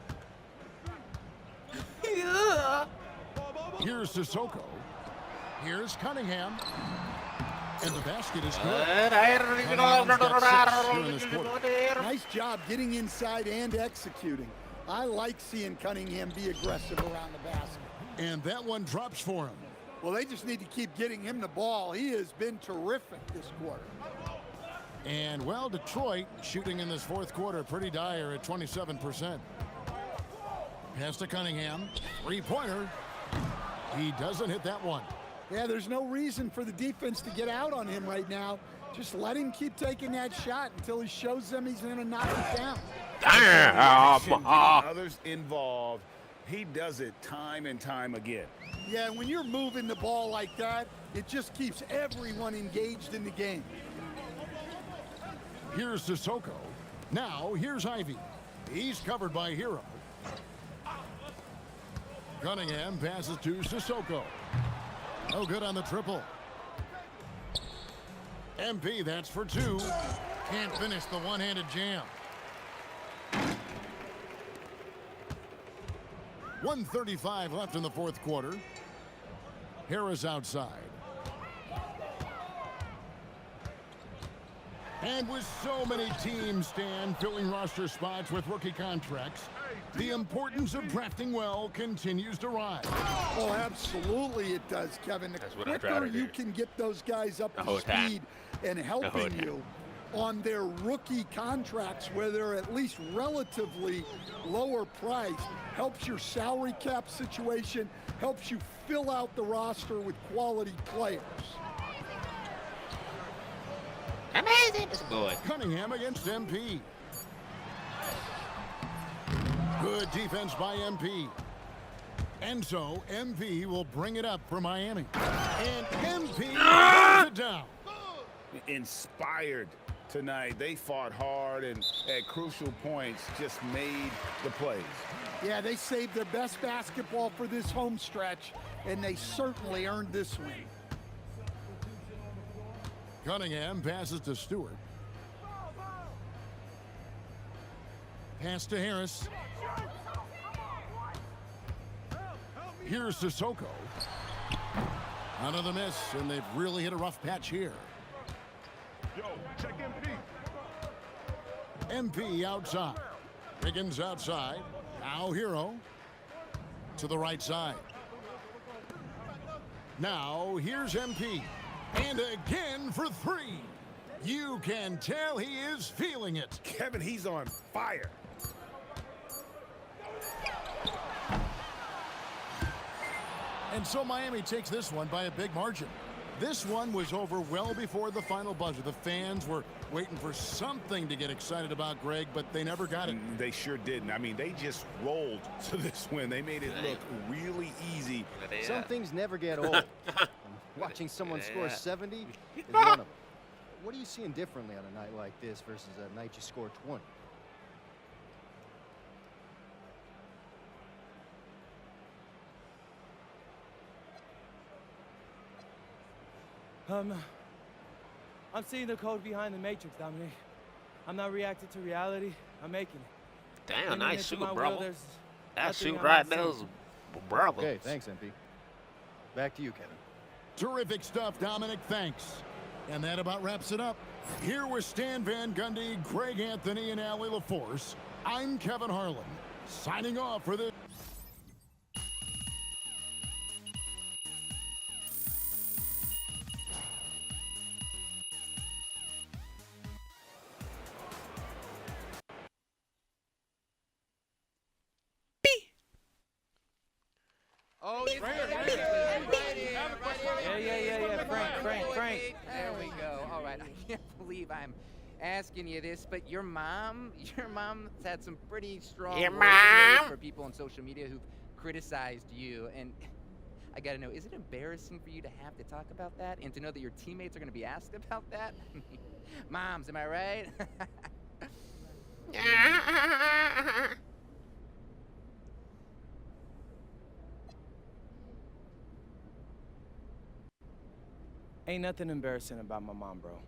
Here's Sissoko. Here's Cunningham. And the basket is good. Nice job getting inside and executing. I like seeing Cunningham be aggressive around the basket. And that one drops for him. Well, they just need to keep getting him the ball. He has been terrific this quarter. And, well, Detroit shooting in this fourth quarter pretty dire at 27%. Pass to Cunningham. Three-pointer. He doesn't hit that one. Yeah, there's no reason for the defense to get out on him right now. Just let him keep taking that shot until he shows them he's going to knock it down. Others involved. He does it time and time again. Yeah, when you're moving the ball like that, it just keeps everyone engaged in the game. Here's Sissoko. Now, here's Ivy. He's covered by Hero. Cunningham passes to Sissoko. No good on the triple. MP, that's for 2. Can't finish the one-handed jam. 1:35 left in the fourth quarter. Harris outside. And with so many teams, Stan, filling roster spots with rookie contracts, the importance of drafting well continues to rise. Oh, absolutely it does, Kevin. The quicker you can get those guys up to speed and helping you on their rookie contracts where they're at least relatively lower priced, helps your salary cap situation, helps you fill out the roster with quality players. Amazing, this boy. Cunningham against MP. Good defense by MP. And so MP will bring it up for Miami. And MP brings it down. Inspired tonight. They fought hard and at crucial points just made the plays. Yeah, they saved their best basketball for this home stretch, and they certainly earned this win. Cunningham passes to Stewart. Pass to Harris. Here's Sissoko. Another miss, and they've really hit a rough patch here. Yo, check MP. MP outside. Higgins outside. Now Hero. To the right side. Now here's MP. And again for three. You can tell he is feeling it. Kevin, he's on fire. And so Miami takes this one by a big margin. This one was over well before the final buzzer. The fans were waiting for something to get excited about, Greg, but they never got it. They sure didn't. I mean, they just rolled to this win. They made it look really easy. Some things never get old. Watching someone score 70 is one of them. What are you seeing differently on a night like this versus a night you score 20? I'm seeing the code behind the matrix, Dominic. I'm not reacting to reality. I'm making it. Damn, nice shoot, brother. There's That nothing shoot I'm right not there seeing. was brother. Okay, thanks, MP. Back to you, Kevin. Terrific stuff, Dominic. Thanks. And that about wraps it up. Here with Stan Van Gundy, Greg Anthony, and Allie LaForce, I'm Kevin Harlan, signing off for this. Oh, it's Frank. There we go. All right. I can't believe I'm asking you this, but your mom's had some pretty strong Your words mom? for people on social media who've criticized you. And I got to know, is it embarrassing for you to have to talk about that and to know that your teammates are going to be asked about that? Moms, am I right? Ain't nothing embarrassing about my mom, bro.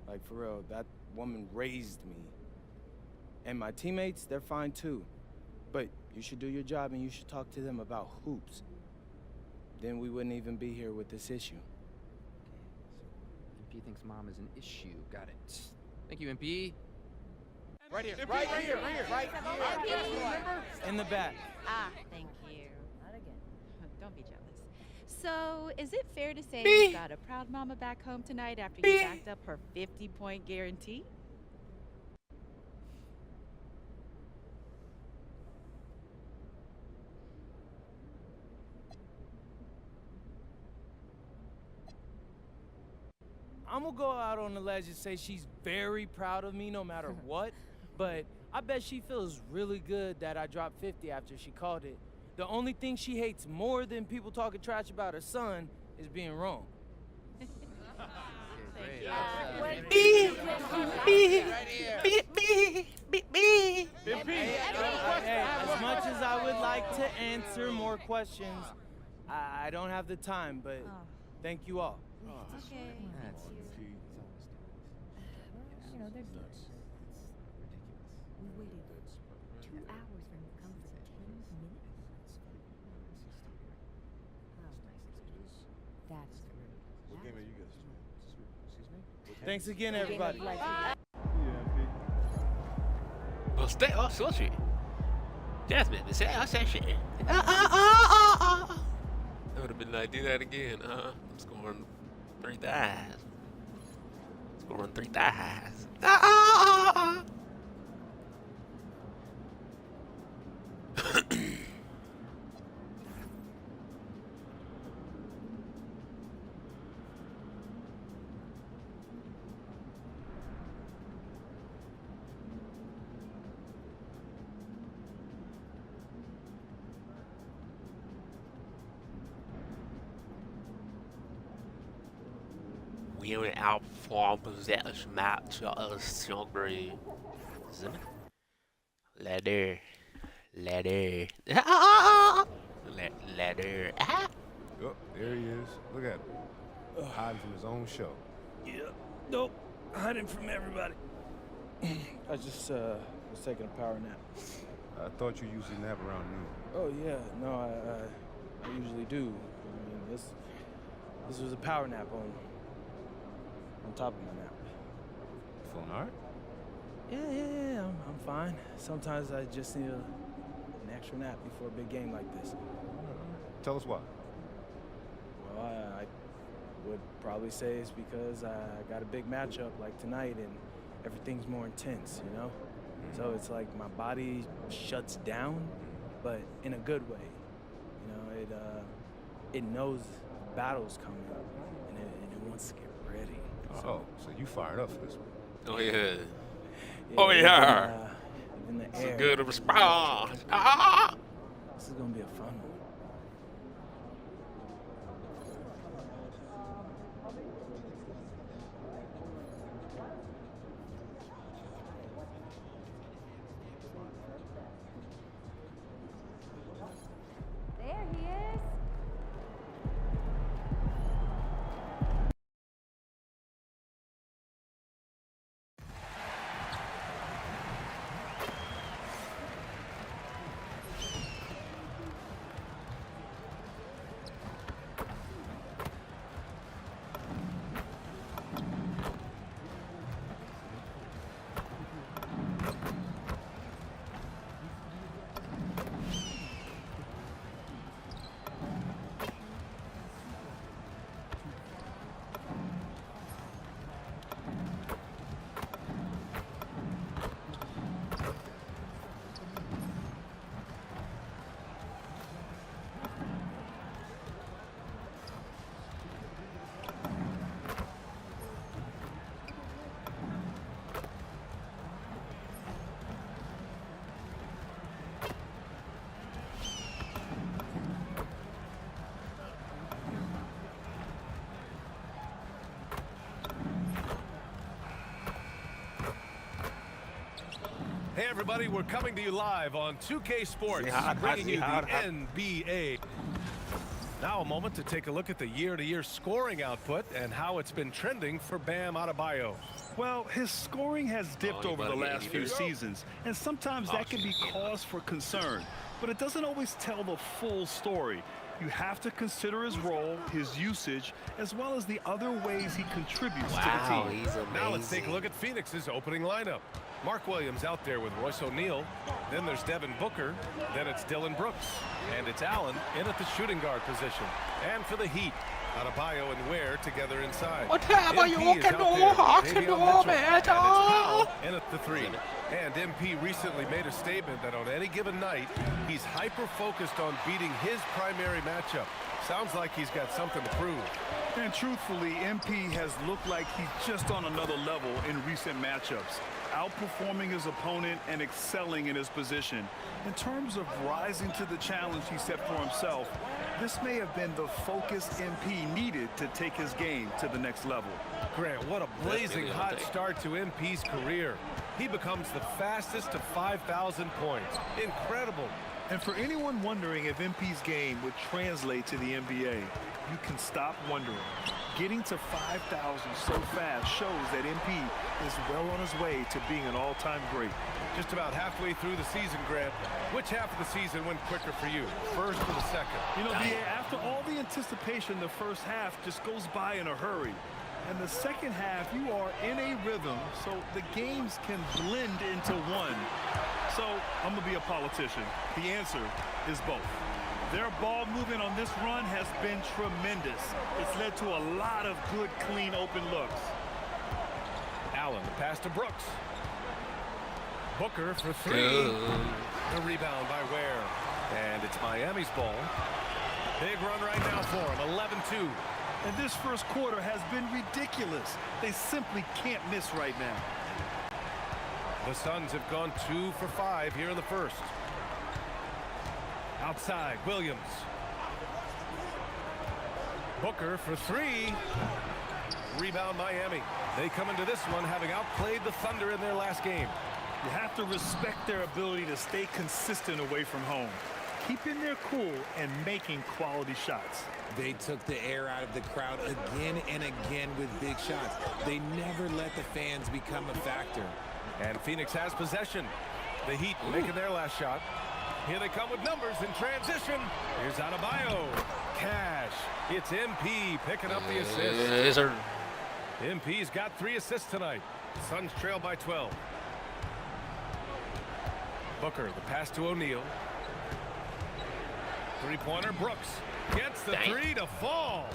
Like, for real, that woman raised me. And my teammates, they're fine too. But you should do your job and you should talk to them about hoops. Then we wouldn't even be here with this issue. MP thinks mom is an issue. Got it. Thank you, MP. Right here. In the back. Ah, thank you. Not again. Don't be jealous. So, is it fair to say you got a proud mama back home tonight after you backed up her 50-point guarantee? I'm gonna go out on the ledge and say she's very proud of me no matter what, but I bet she feels really good that I dropped 50 after she called it. The only thing she hates more than people talking trash about her son is being wrong. As much as I would like to answer more questions, I don't have the time, but thank you all. Okay. You know, they're good. We waited 2 hours for him to come for 10 minutes. That's rude. What game are you guys doing? Excuse me? Thanks again, everybody. Well, stay off social. Jasmine, say I said shit. That would have been like, do that again. I'm scoring 3 thighs. Scoring 3 thighs. We're out for possession match of Sugary. Ladder. Ladder. Ladder. Oh, there he is. Look at him. Hiding from his own show. Yeah. Nope. Hiding from everybody. I just was taking a power nap. I thought you usually nap around noon. Oh yeah. No, I usually do. I mean, this was a power nap on top of my nap. Feeling all right? Yeah, I'm fine. Sometimes I just need an extra nap before a big game like this. Tell us why. Well, I would probably say it's because I got a big matchup like tonight and everything's more intense, you know? So it's like my body shuts down, but in a good way. You know, it knows battle's coming and it wants to get ready. So you fired up for this one. Oh, yeah. Oh, yeah. Even the It's air. a good response. Ah! This is going to be a fun one. There he is. Hey everybody, we're coming to you live on 2K Sports, bringing you the NBA. Now a moment to take a look at the year-to-year scoring output and how it's been trending for Bam Adebayo. Well, his scoring has dipped over the last few seasons, and sometimes that can be cause for concern. But it doesn't always tell the full story. You have to consider his role, his usage, as well as the other ways he contributes to the team. He's amazing. Now let's take a look at Phoenix's opening lineup. Mark Williams out there with Royce O'Neal. Then there's Devin Booker. Then it's Dylan Brooks. And it's Allen in at the shooting guard position. And for the Heat, Adebayo and Ware together inside. MP is out there, Davion Mitchell. And it's Powell in at the 3. And MP recently made a statement that on any given night, he's hyper-focused on beating his primary matchup. Sounds like he's got something to prove. And truthfully, MP has looked like he's just on another level in recent matchups, outperforming his opponent and excelling in his position. In terms of rising to the challenge he set for himself, this may have been the focus MP needed to take his game to the next level. Grant, what a blazing hot start to MP's career. He becomes the fastest to 5,000 points. Incredible. And for anyone wondering if MP's game would translate to the NBA, you can stop wondering. Getting to 5,000 so fast shows that MP is well on his way to being an all-time great. Just about halfway through the season, Grant. Which half of the season went quicker for you, first or the second? You know, after all the anticipation, the first half just goes by in a hurry. And the second half, you are in a rhythm, so the games can blend into one. So I'm going to be a politician. The answer is both. Their ball movement on this run has been tremendous. It's led to a lot of good, clean, open looks. Allen, the pass to Brooks. Booker for 3. The rebound by Ware. And it's Miami's ball. Big run right now for him, 11-2. And this first quarter has been ridiculous. They simply can't miss right now. The Suns have gone 2 for 5 here in the first. Outside, Williams. Booker for 3. Rebound Miami. They come into this one having outplayed the Thunder in their last game. You have to respect their ability to stay consistent away from home, keeping their cool and making quality shots. They took the air out of the crowd again and again with big shots. They never let the fans become a factor. And Phoenix has possession. The Heat making their last shot. Here they come with numbers in transition. Here's Adebayo. Cash. It's MP picking up the assist. Yes, sir. MP's got 3 assists tonight. Suns trail by 12. Booker, the pass to O'Neal. Three-pointer, Brooks. Gets the three to fall.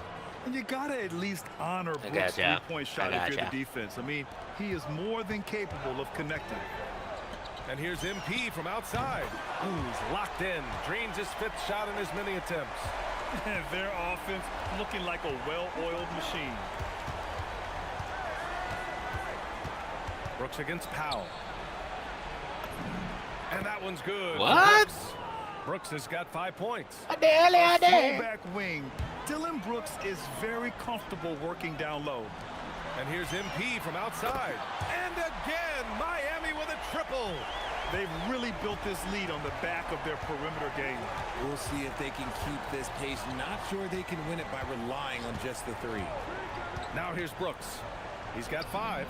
And you got to at least honor Brooks' three-point shot if you're the defense. I mean, he is more than capable of connecting. And here's MP from outside. Who's locked in. Drains his 5th shot in as many attempts. And their offense looking like a well-oiled machine. Brooks against Powell. And that one's good. What? Brooks has got 5 points. Fullback wing. Dylan Brooks is very comfortable working down low. And here's MP from outside. And again, Miami with a triple. They've really built this lead on the back of their perimeter game. We'll see if they can keep this pace. Not sure they can win it by relying on just the 3. Now here's Brooks. He's got 5.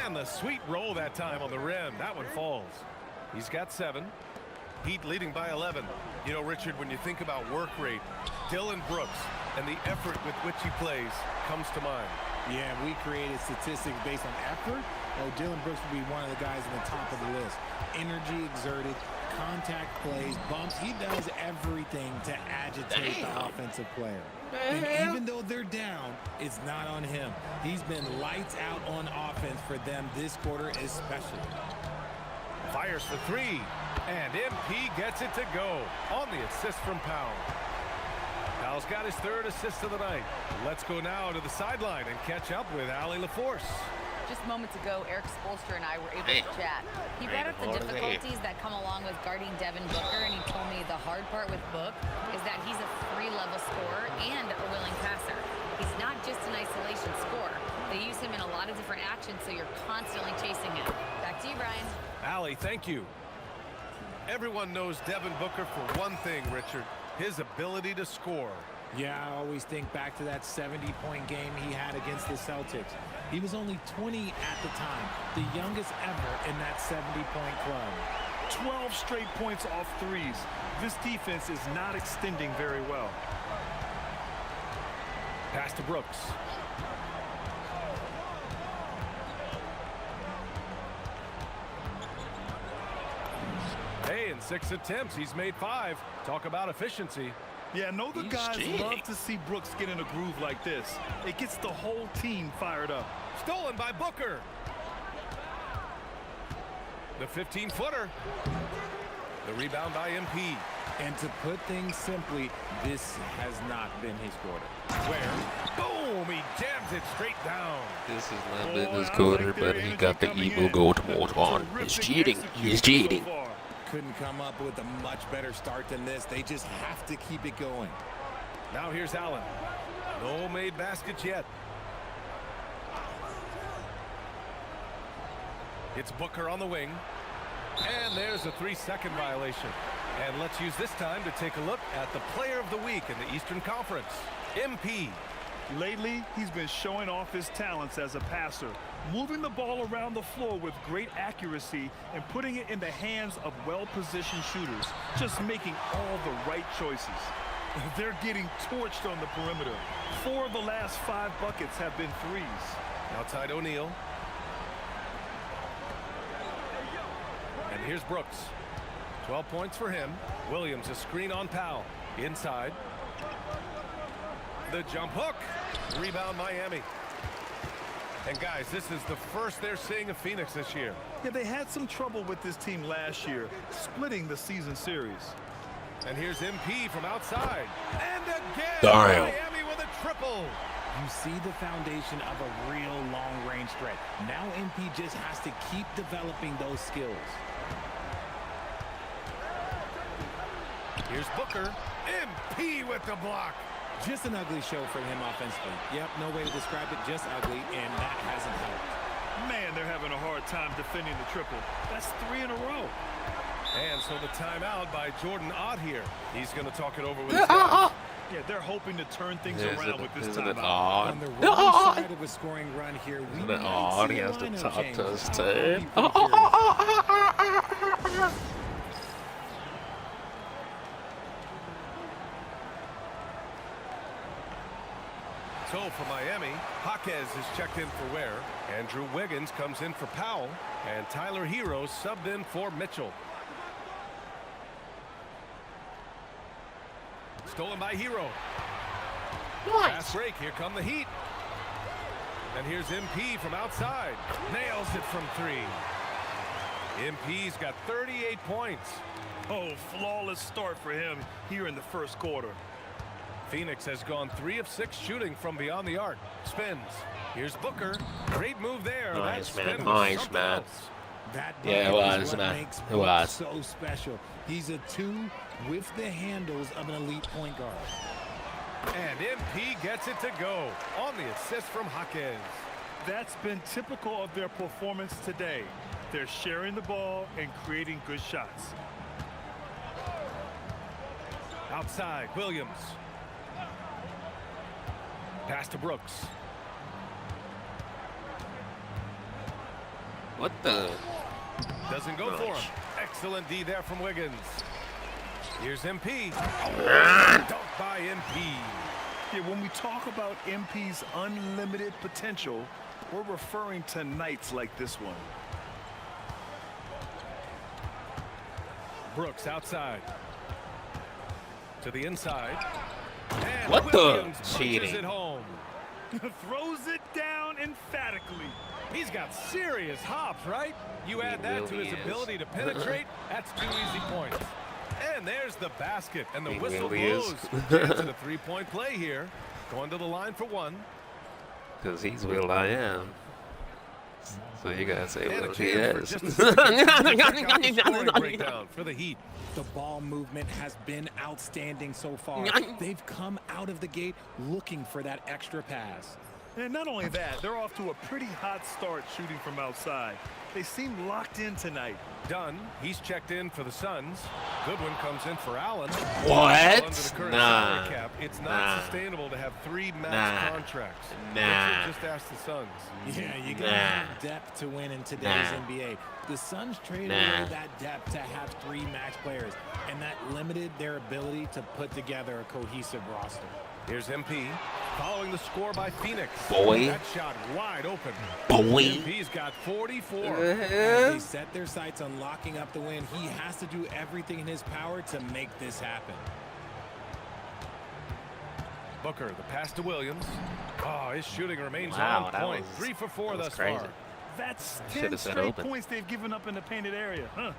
And the sweet roll that time on the rim. That one falls. He's got 7. Heat leading by 11. You know, Richard, when you think about work rate, Dylan Brooks and the effort with which he plays comes to mind. Yeah, we created statistics based on effort. Oh, Dylan Brooks would be one of the guys on the top of the list. Energy exerted, contact plays, bumps. He does everything to agitate the offensive player. And even though they're down, it's not on him. He's been lights out on offense for them this quarter especially. Fires for 3. And MP gets it to go on the assist from Powell. Powell's got his 3rd assist of the night. Let's go now to the sideline and catch up with Allie LaForce. Just moments ago, Eric Spoelstra and I were able to chat. He brought up the difficulties that come along with guarding Devin Booker, and he told me the hard part with Book is that he's a 3-level scorer and a willing passer. He's not just an isolation scorer. They use him in a lot of different actions, so you're constantly chasing him. Back to you, Brian. Allie, thank you. Everyone knows Devin Booker for one thing, Richard, his ability to score. Yeah, I always think back to that 70-point game he had against the Celtics. He was only 20 at the time, the youngest ever in that 70-point club. 12 straight points off threes. This defense is not extending very well. Pass to Brooks. Hey, in 6 attempts, he's made 5. Talk about efficiency. Yeah, no, the guys love to see Brooks get in a groove like this. It gets the whole team fired up. Stolen by Booker. The 15-footer. The rebound by MP. And to put things simply, this has not been his quarter. Where? Boom! He jams it straight down. This has not been his quarter, but he got the evil goat mode on. He's cheating. He's cheating. Couldn't come up with a much better start than this. They just have to keep it going. Now here's Allen. No made baskets yet. It's Booker on the wing. And there's a 3-second violation. And let's use this time to take a look at the player of the week in the Eastern Conference, MP. Lately, he's been showing off his talents as a passer, moving the ball around the floor with great accuracy and putting it in the hands of well-positioned shooters, just making all the right choices. They're getting torched on the perimeter. 4 of the last 5 buckets have been threes. Outside O'Neal. And here's Brooks. 12 points for him. Williams, a screen on Powell. Inside. The jump hook. Rebound Miami. And guys, this is the first they're seeing of Phoenix this year. Yeah, they had some trouble with this team last year, splitting the season series. And here's MP from outside. And again, Damn. Miami with a triple. You see the foundation of a real long-range threat. Now MP just has to keep developing those skills. Here's Booker. MP with the block. Just an ugly show for him offensively. Yep, no way to describe it, just ugly, and that hasn't helped. Man, they're having a hard time defending the triple. That's 3 in a row. And so the timeout by Jordan Ott here. He's going to talk it over with his guys. Yeah, they're hoping to turn things around with this Isn't it timeout. odd? On the wrong side of a scoring run here, we Isn't it might odd? see He a has to lineup talk change. to his I'll team. be pretty curious. So for Miami, Jaquez is checked in for Ware. Andrew Wiggins comes in for Powell. And Tyler Hero subbed in for Mitchell. Stolen by Hero. Fast break. Here come the Heat. And here's MP from outside. Nails it from 3. MP's got 38 points. Oh, flawless start for him here in the first quarter. Phoenix has gone 3 of 6 shooting from beyond the arc. Spins. Here's Booker. Great move there. Nice, That man. spin was Nice, something man. else. That Yeah, it bucket is was, what man. makes It Book was. so special. He's a 2 with the handles of an elite point guard. And MP gets it to go on the assist from Jaquez. That's been typical of their performance today. They're sharing the ball and creating good shots. Outside, Williams. Pass to Brooks. What the? Doesn't go for him. Excellent D there from Wiggins. Here's MP. Dunk by MP. Yeah, when we talk about MP's unlimited potential, we're referring to nights like this one. Brooks outside. To the inside. And What the? Williams punches Cheating. it home. Throws it down emphatically. He's got serious hops, right? You add that to his really is. ability to penetrate, that's 2 easy points. And there's the basket, and the He whistle really is. blows. Chance at a 3-point play here. Going to the line for 1. Because he's Will I Am. So you gotta say And a what he chance for is. just a second to check out the scoring breakdown for the Heat. The ball movement has been outstanding so far. They've come out of the gate looking for that extra pass. And not only that, they're off to a pretty hot start shooting from outside. They seem locked in tonight. Dunn, he's checked in for the Suns. Goodwin comes in for Allen. What? Under the current Nah. salary cap, it's not Nah. sustainable to have 3 max Nah. contracts. Nah. Richard just asked the Suns. Yeah, you gotta Nah. have depth to win in today's Nah. NBA. The Suns traded Nah. away that depth to have 3 max players, and that limited their ability to put together a cohesive roster. Here's MP following the score by Phoenix. Boy. That shot wide open. Boy. MP's got 44. As they set their sights on locking up the win, he has to do everything in his power to make this happen. Booker, the pass to Williams. Oh, his shooting remains Wow, on that point. was- 3 for 4 that was thus crazy. far. That's Should've 10 said straight open. points they've given up in the painted area, huh?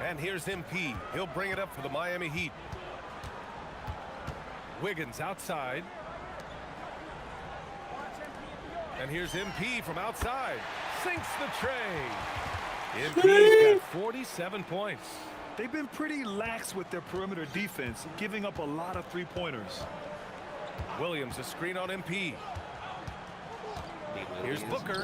And here's MP. He'll bring it up for the Miami Heat. Wiggins outside. And here's MP from outside. Sinks the tray. MP's got 47 points. They've been pretty lax with their perimeter defense, giving up a lot of 3-pointers. Williams, a screen on MP. Here's Booker.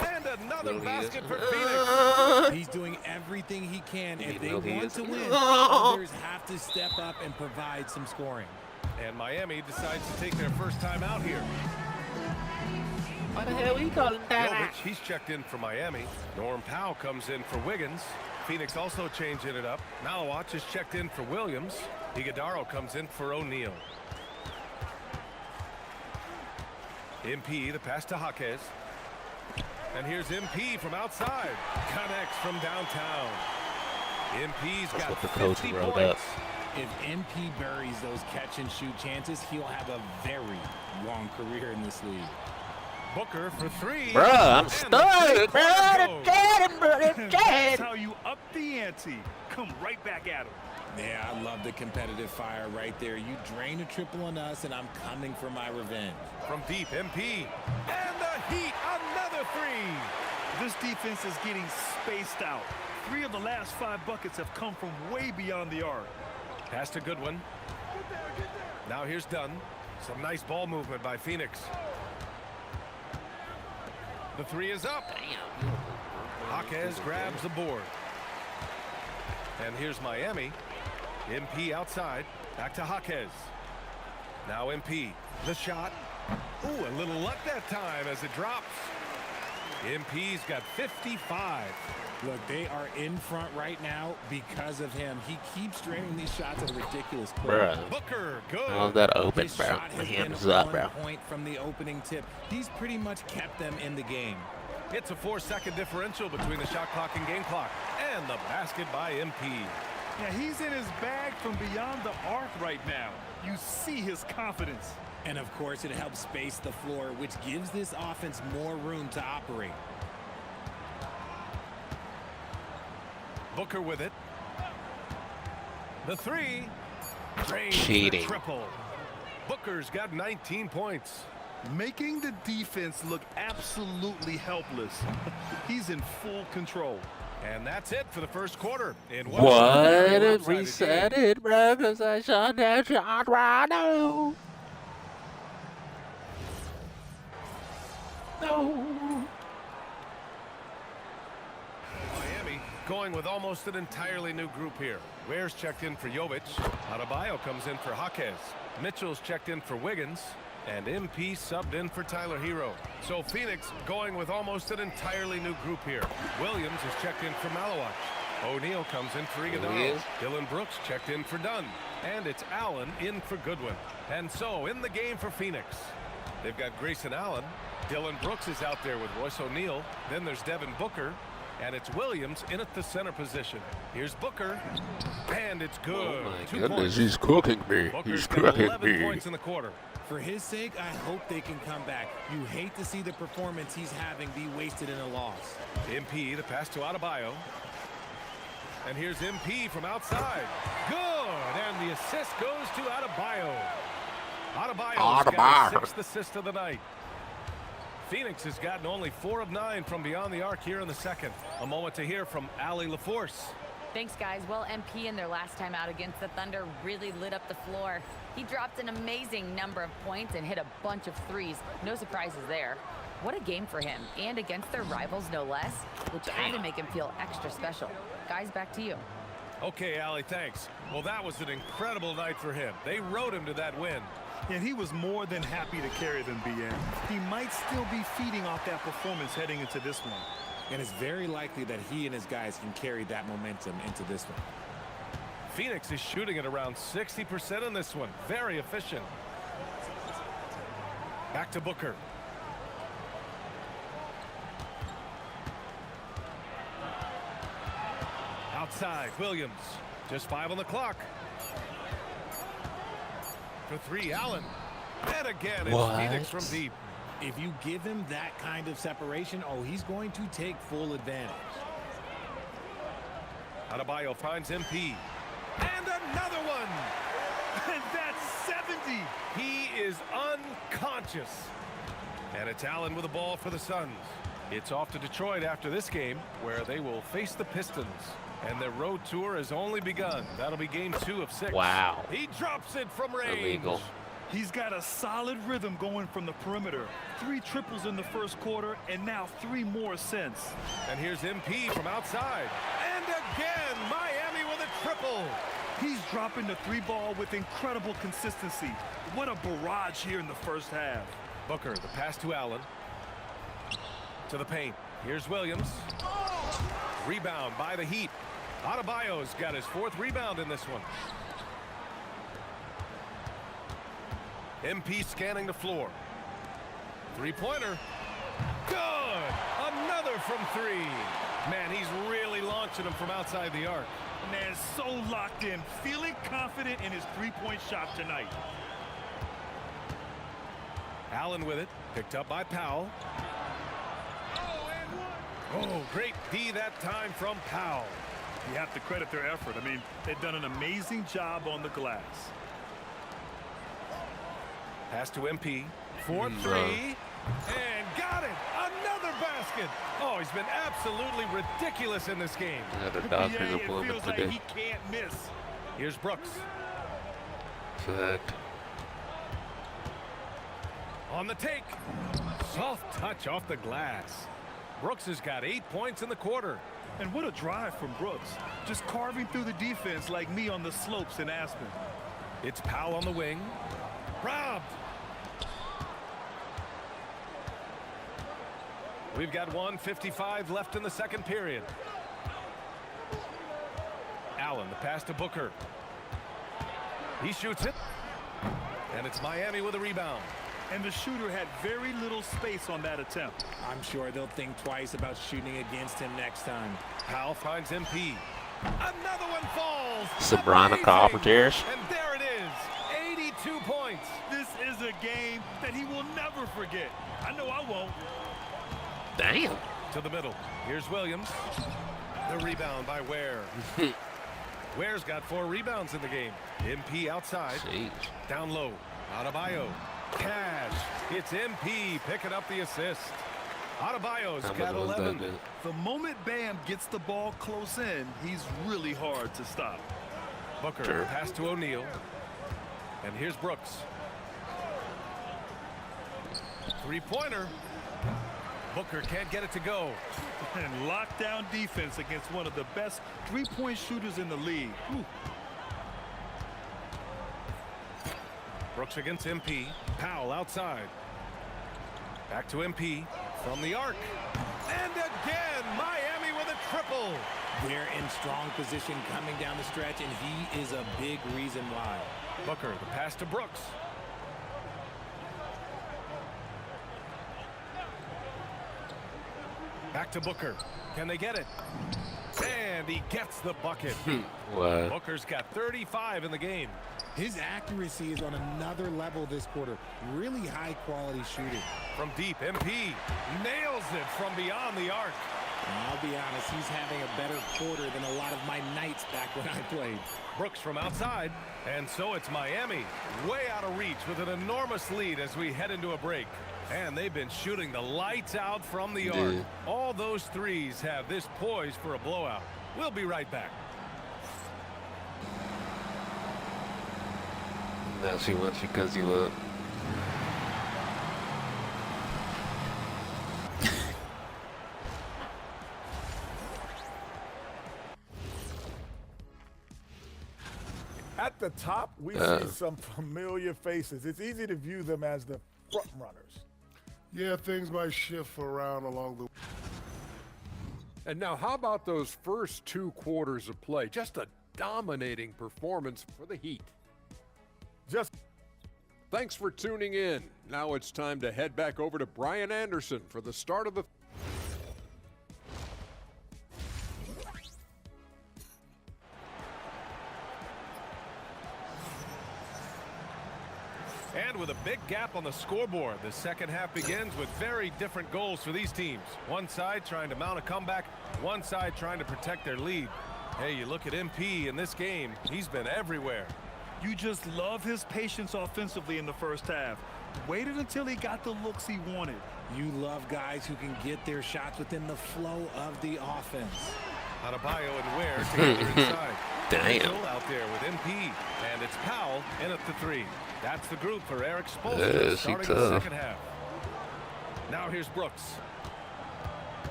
And another basket for Phoenix. He's doing everything he can. If they know he want is. to win, others have to step up and provide some scoring. And Miami decides to take their first time out here. Why the hell are you calling that? Jovic, he's checked in for Miami. Norm Powell comes in for Wiggins. Phoenix also changing it up. Malawach is checked in for Williams. Iguodaro comes in for O'Neal. MP, the pass to Jaquez. And here's MP from outside. Connects from downtown. MP's That's got what the coach 50 wrote points. up. If MP buries those catch and shoot chances, he'll have a very long career in this league. Booker for 3. Bruh, I'm And the stuck. three-pointer goes. That's how you up the ante. Come right back at him. Yeah, I love the competitive fire right there. You drain a triple on us, and I'm coming for my revenge. From deep, MP. And the Heat, another 3. This defense is getting spaced out. 3 of the last 5 buckets have come from way beyond the arc. Pass to Goodwin. Now here's Dunn. Some nice ball movement by Phoenix. The 3 is up. Jaquez grabs the board. And here's Miami. MP outside. Back to Jaquez. Now MP. The shot. Ooh, a little luck that time as it drops. MP's got 55. Look, they are in front right now because of him. He keeps draining these shots at a ridiculous clip. Bruh. Booker, good. I love that open, His bro. shot My has hands been up, on bro. point from the opening tip. He's pretty much kept them in the game. It's a 4-second differential between the shot clock and game clock. And the basket by MP. Yeah, he's in his bag from beyond the arc right now. You see his confidence. And of course, it helps space the floor, which gives this offense more room to operate. Booker with it. The three. Drains Cheating. the triple. Booker's got 19 points. Making the defense look absolutely helpless. He's in full control. And that's it for the first quarter. In What? Reset it, bro, because I shot that shot right now. No. Miami going with almost an entirely new group here. Ware's checked in for Jovic. Adebayo comes in for Jaquez. Mitchell's checked in for Wiggins. And MP subbed in for Tyler Hero. So Phoenix going with almost an entirely new group here. Williams is checked in for Malawach. O'Neal comes in for Iguodala. Dylan Brooks checked in for Dunn. And it's Allen in for Goodwin. And so in the game for Phoenix, they've got Grayson Allen. Dylan Brooks is out there with Royce O'Neal. Then there's Devin Booker. And it's Williams in at the center position. Here's Booker. And it's good. Oh my 2 goodness, points. he's cooking me. Booker's He's got cooking 11 me. points in the quarter. For his sake, I hope they can come back. You hate to see the performance he's having be wasted in a loss. MP, the pass to Adebayo. And here's MP from outside. Good. And the assist goes to Adebayo. Adebayo's got his 6th assist of the night. Phoenix has gotten only 4 of 9 from beyond the arc here in the second. A moment to hear from Allie LaForce. Thanks, guys. Well, MP in their last time out against the Thunder really lit up the floor. He dropped an amazing number of points and hit a bunch of threes. No surprises there. What a game for him, and against their rivals, no less, which had to make him feel extra special. Guys, back to you. Okay, Allie, thanks. Well, that was an incredible night for him. They rode him to that win. And he was more than happy to carry them, BN. He might still be feeding off that performance heading into this one. And it's very likely that he and his guys can carry that momentum into this one. Phoenix is shooting at around 60% in this one. Very efficient. Back to Booker. Outside, Williams. Just 5 on the clock. For 3, Allen. And again, it's Phoenix from deep. If you give him that kind of separation, oh, he's going to take full advantage. Adebayo finds MP. And another one. And that's 70. He is unconscious. And it's Allen with the ball for the Suns. It's off to Detroit after this game, where they will face the Pistons. And their road tour has only begun. That'll be game 2 of 6. Wow. He drops it from range. Illegal. He's got a solid rhythm going from the perimeter. 3 triples in the first quarter, and now 3 more since. And here's MP from outside. And again, Miami with a triple. He's dropping the 3 ball with incredible consistency. What a barrage here in the first half. Booker, the pass to Allen. To the paint. Here's Williams. Rebound by the Heat. Adebayo's got his 4th rebound in this one. MP scanning the floor. 3-pointer. Good. Another from 3. Man, he's really launching him from outside the arc. Man, so locked in, feeling confident in his 3-point shot tonight. Allen with it. Picked up by Powell. Oh, great D that time from Powell. You have to credit their effort. I mean, they've done an amazing job on the glass. Pass to MP. 4-3. And got it. Another basket. Oh, he's been absolutely ridiculous in this game. Another doctor's Yeah, it appointment feels like today. he can't miss. Here's Brooks. Fact. On the take. Soft touch off the glass. Brooks has got 8 points in the quarter. And what a drive from Brooks. Just carving through the defense like me on the slopes in Aspen. It's Powell on the wing. Robbed. We've got 1:55 left in the second period. Allen, the pass to Booker. He shoots it. And it's Miami with a rebound. And the shooter had very little space on that attempt. I'm sure they'll think twice about shooting against him next time. Powell finds MP. Another one falls. Sabronica for Jarish. And there it is. 82 points. This is a game that he will never forget. I know I won't. Damn. To the middle. Here's Williams. The rebound by Ware. Ware's got 4 rebounds in the game. MP outside. Jeez. Down low. Adebayo. Cash. It's MP picking up the assist. Adebayo's got 11. The moment Bam gets the ball close in, he's really hard to stop. Booker pass to O'Neal. And here's Brooks. Three-pointer. Booker can't get it to go. And lockdown defense against one of the best three-point shooters in the league. Ooh. Brooks against MP. Powell outside. Back to MP from the arc. And again, Miami with a triple. They're in strong position coming down the stretch, and he is a big reason why. Booker, the pass to Brooks. Back to Booker. Can they get it? And he gets the bucket. What? Booker's got 35 in the game. His accuracy is on another level this quarter. Really high quality shooting. From deep, MP nails it from beyond the arc. I'll be honest, he's having a better quarter than a lot of my nights back when I played. Brooks from outside, and so it's Miami. Way out of reach with an enormous lead as we head into a break. And they've been shooting the lights out from the arc. All those threes have this poised for a blowout. We'll be right back. Now she wants because you look. At the top, we see some familiar faces. It's easy to view them as the front runners. Yeah, things might shift around along the. And now, how about those first 2 quarters of play? Just a dominating performance for the Heat. Thanks for tuning in. Now it's time to head back over to Brian Anderson for the start of the. And with a big gap on the scoreboard, the second half begins with very different goals for these teams. One side trying to mount a comeback, one side trying to protect their lead. Hey, you look at MP in this game, he's been everywhere. You just love his patience offensively in the first half. Waited until he got the looks he wanted. You love guys who can get their shots within the flow of the offense. Adebayo and Ware together inside. Damn. Out there with MP, and it's Powell in at the 3. That's the group for Eric Spoelstra Yeah, starting tough. the second half. Now here's Brooks.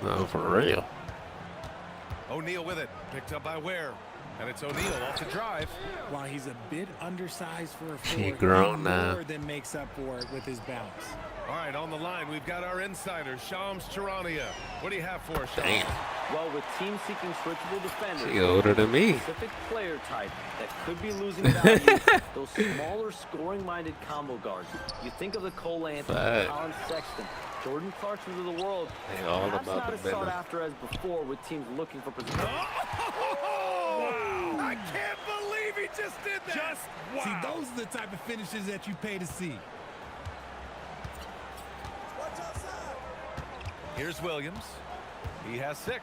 No, for real. O'Neal with it, picked up by Ware. And it's O'Neal off the drive. While he's a bit undersized for a He forward, grown now. more than makes up for it with his bounce. All right, on the line, we've got our insider, Shams Charania. What do you have for us, Shams? Damn. Well, with teams seeking switchable defenders, She older than me. specific player type that could be losing value, those smaller scoring-minded combo guards. You think of the Cole Anthony, Fact. Colin Sexton, Jordan Clarkson of the world. They all Perhaps about not the as sought business. after as before with teams looking for position. Wow. I can't believe he just did that. See, those are the type of finishes that you pay to see. Here's Williams. He has 6.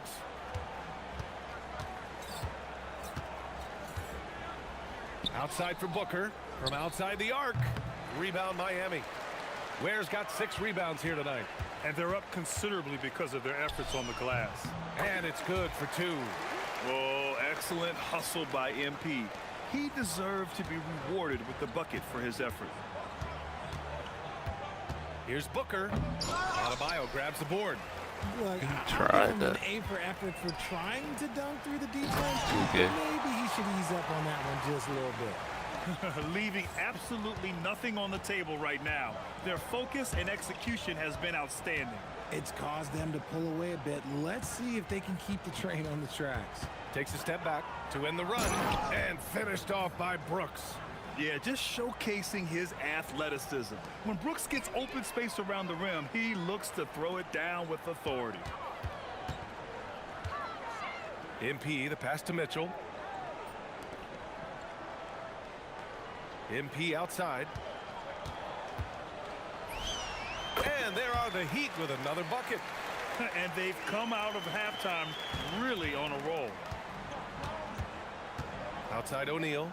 Outside for Booker. From outside the arc. Rebound Miami. Ware's got 6 rebounds here tonight. And they're up considerably because of their efforts on the glass. And it's good for 2. Oh, excellent hustle by MP. He deserved to be rewarded with the bucket for his effort. Here's Booker. Adebayo grabs the board. Look, tried an that. A for effort for trying to dunk through the defense. Okay. Maybe he should ease up on that one just a little bit. Leaving absolutely nothing on the table right now. Their focus and execution has been outstanding. It's caused them to pull away a bit. Let's see if they can keep the train on the tracks. Takes a step back to end the run and finished off by Brooks. Yeah, just showcasing his athleticism. When Brooks gets open space around the rim, he looks to throw it down with authority. MP, the pass to Mitchell. MP outside. And there are the Heat with another bucket. And they've come out of halftime really on a roll. Outside O'Neal.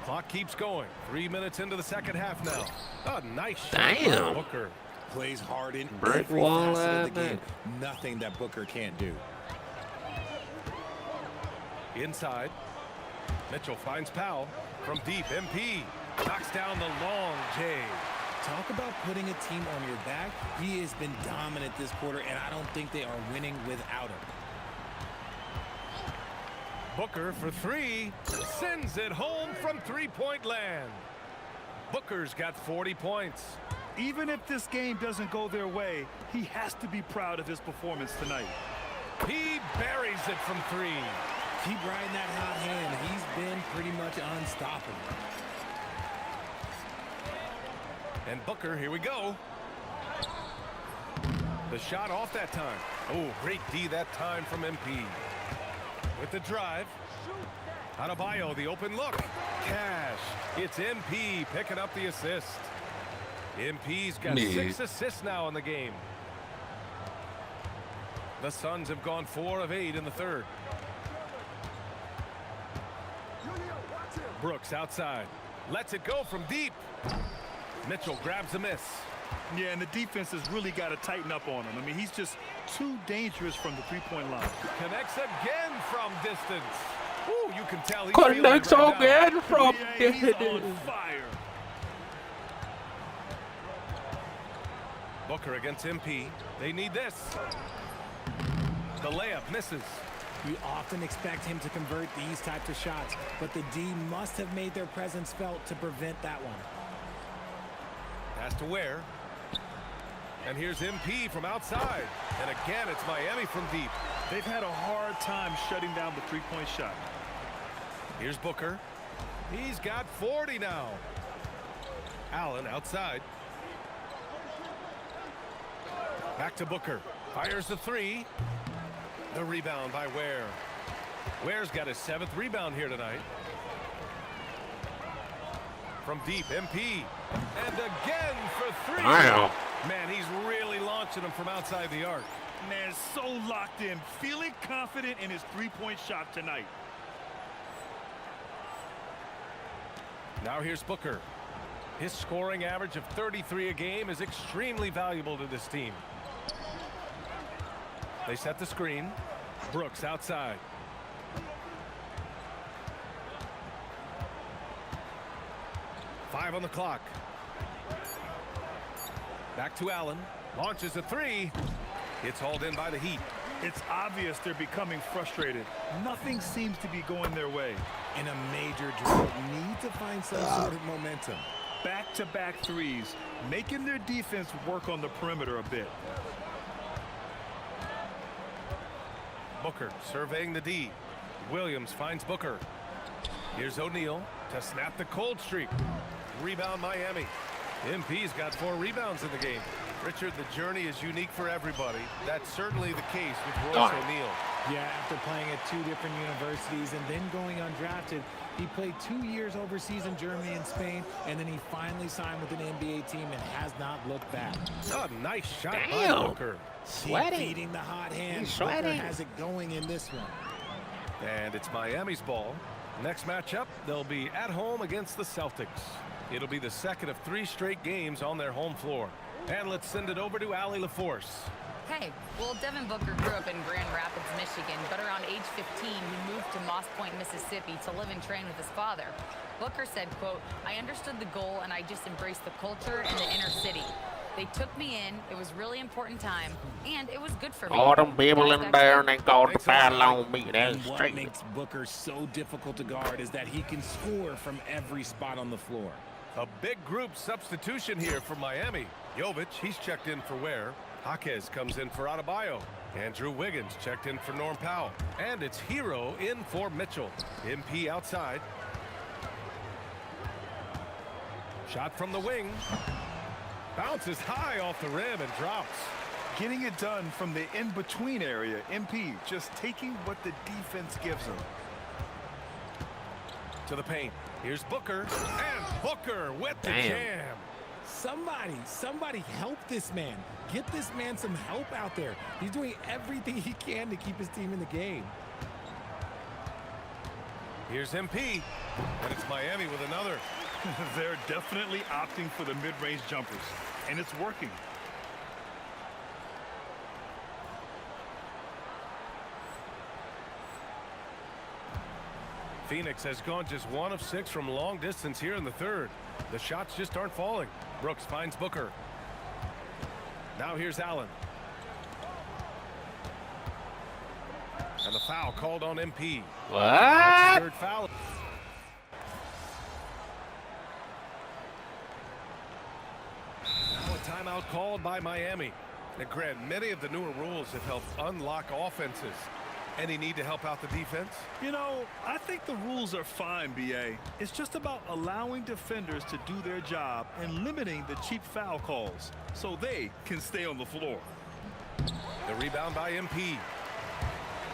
Clock keeps going. 3 minutes into the second half now. A nice shot by Booker. Plays hard in Brick every wall facet of the game. Nothing that Booker can't do. Inside. Mitchell finds Powell from deep. MP knocks down the long J. Talk about putting a team on your back. He has been dominant this quarter, and I don't think they are winning without him. Booker for three. Sends it home from three-point land. Booker's got 40 points. Even if this game doesn't go their way, he has to be proud of his performance tonight. He buries it from three. Keep riding that hot hand. He's been pretty much unstoppable. And Booker, here we go. The shot off that time. Oh, great D that time from MP. With the drive. Adebayo, the open look. Cash. It's MP picking up the assist. MP's got 6 assists now in the game. The Suns have gone 4 of 8 in the third. Brooks outside. Lets it go from deep. Mitchell grabs a miss. Yeah, and the defense has really got to tighten up on him. I mean, he's just too dangerous from the three-point line. Connects again from distance. Ooh, you can tell he's Connects again from distance. He's on fire. Booker against MP. They need this. The layup misses. You often expect him to convert these types of shots, but the D must have made their presence felt to prevent that one. Pass to Ware. And here's MP from outside. And again, it's Miami from deep. They've had a hard time shutting down the three-point shot. Here's Booker. He's got 40 now. Allen outside. Back to Booker. Fires the three. The rebound by Ware. Ware's got his 7th rebound here tonight. From deep, MP. And again for three. Wow. Man, he's really launching them from outside the arc. Man, so locked in, feeling confident in his three-point shot tonight. Now here's Booker. His scoring average of 33 a game is extremely valuable to this team. They set the screen. Brooks outside. Five on the clock. Back to Allen. Launches a three. It's hauled in by the Heat. It's obvious they're becoming frustrated. Nothing seems to be going their way. In a major drought, need to find some sort of momentum. Back-to-back threes, making their defense work on the perimeter a bit. Booker surveying the D. Williams finds Booker. Here's O'Neal to snap the cold streak. Rebound Miami. MP's got 4 rebounds in the game. Richard, the journey is unique for everybody. That's certainly the case with Royce O'Neal. Yeah, after playing at 2 different universities and then going undrafted, he played 2 years overseas in Germany and Spain, and then he finally signed with an NBA team and has not looked back. A nice shot by Booker. Keep feeding the hot hand. Booker has it going in this one. And it's Miami's ball. Next matchup, they'll be at home against the Celtics. It'll be the second of 3 straight games on their home floor. And let's send it over to Allie LaForce. Hey, well, Devin Booker grew up in Grand Rapids, Michigan, but around age 15, he moved to Moss Point, Mississippi to live and train with his father. Booker said, quote, "I understood the goal and I just embraced the culture and the inner city. They took me in. It was really important time, and it was good for me. All them people in there, and they called the foul on me. That's And what straight. makes Booker so difficult to guard is that he can score from every spot on the floor. A big group substitution here for Miami. Jovic, he's checked in for Ware. Jaquez comes in for Adebayo. Andrew Wiggins checked in for Norm Powell. And it's Hero in for Mitchell. MP outside. Shot from the wing. Bounces high off the rim and drops. Getting it done from the in-between area. MP just taking what the defense gives him. To the paint. Here's Booker. And Booker with the jam. Somebody help this man. Get this man some help out there. He's doing everything he can to keep his team in the game. Here's MP. And it's Miami with another. They're definitely opting for the mid-range jumpers, and it's working. Phoenix has gone just 1 of 6 from long distance here in the third. The shots just aren't falling. Brooks finds Booker. Now here's Allen. And the foul called on MP. What? Third foul. Now a timeout called by Miami. Now, Grant, many of the newer rules have helped unlock offenses. Any need to help out the defense? You know, I think the rules are fine, B.A. It's just about allowing defenders to do their job and limiting the cheap foul calls so they can stay on the floor. The rebound by MP.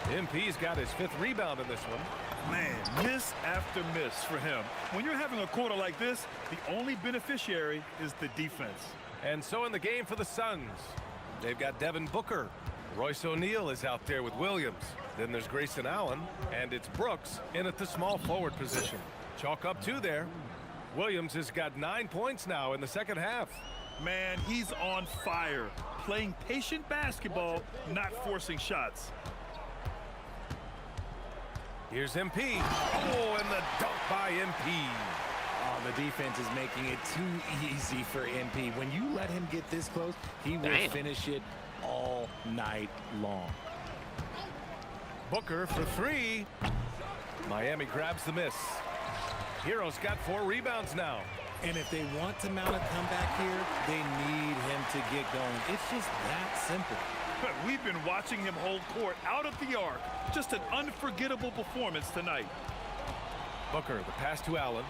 MP's got his 5th rebound in this one. Man, miss after miss for him. When you're having a quarter like this, the only beneficiary is the defense. And so in the game for the Suns, they've got Devin Booker. Royce O'Neal is out there with Williams. Then there's Grayson Allen, and it's Brooks in at the small forward position. Chalk up 2 there. Williams has got 9 points now in the second half. Man, he's on fire. Playing patient basketball, not forcing shots. Here's MP. Oh, and the dunk by MP. Oh, the defense is making it too easy for MP. When you let him get this close, he will finish it all night long. Booker for 3. Miami grabs the miss. Hero's got 4 rebounds now. And if they want to mount a comeback here, they need him to get going. It's just that simple. We've been watching him hold court out of the arc. Just an unforgettable performance tonight. Booker, the pass to Allen.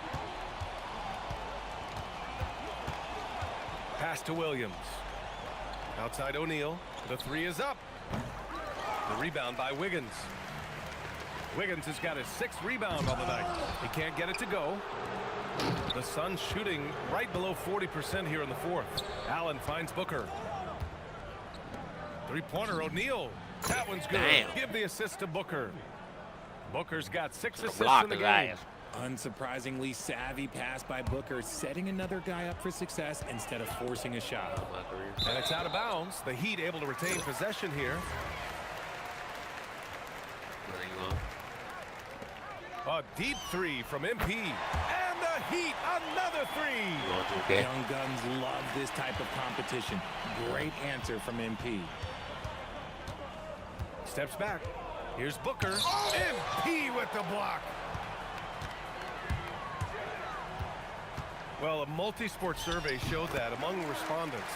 Pass to Williams. Outside O'Neal. The 3 is up. The rebound by Wiggins. Wiggins has got his 6th rebound on the night. He can't get it to go. The Suns shooting right below 40% here in the 4th. Allen finds Booker. 3-pointer O'Neal. That one's good. Damn. Give the assist to Booker. Booker's got 6 assists Block in the his game. ass. Unsurprisingly savvy pass by Booker, setting another guy up for success instead of forcing a shot. And it's out of bounds. The Heat able to retain possession here. A deep 3 from MP. And the Heat, another 3. Young Guns love this type of competition. Great answer from MP. Steps back. Here's Booker. MP with the block. Well, a multi-sport survey showed that among respondents,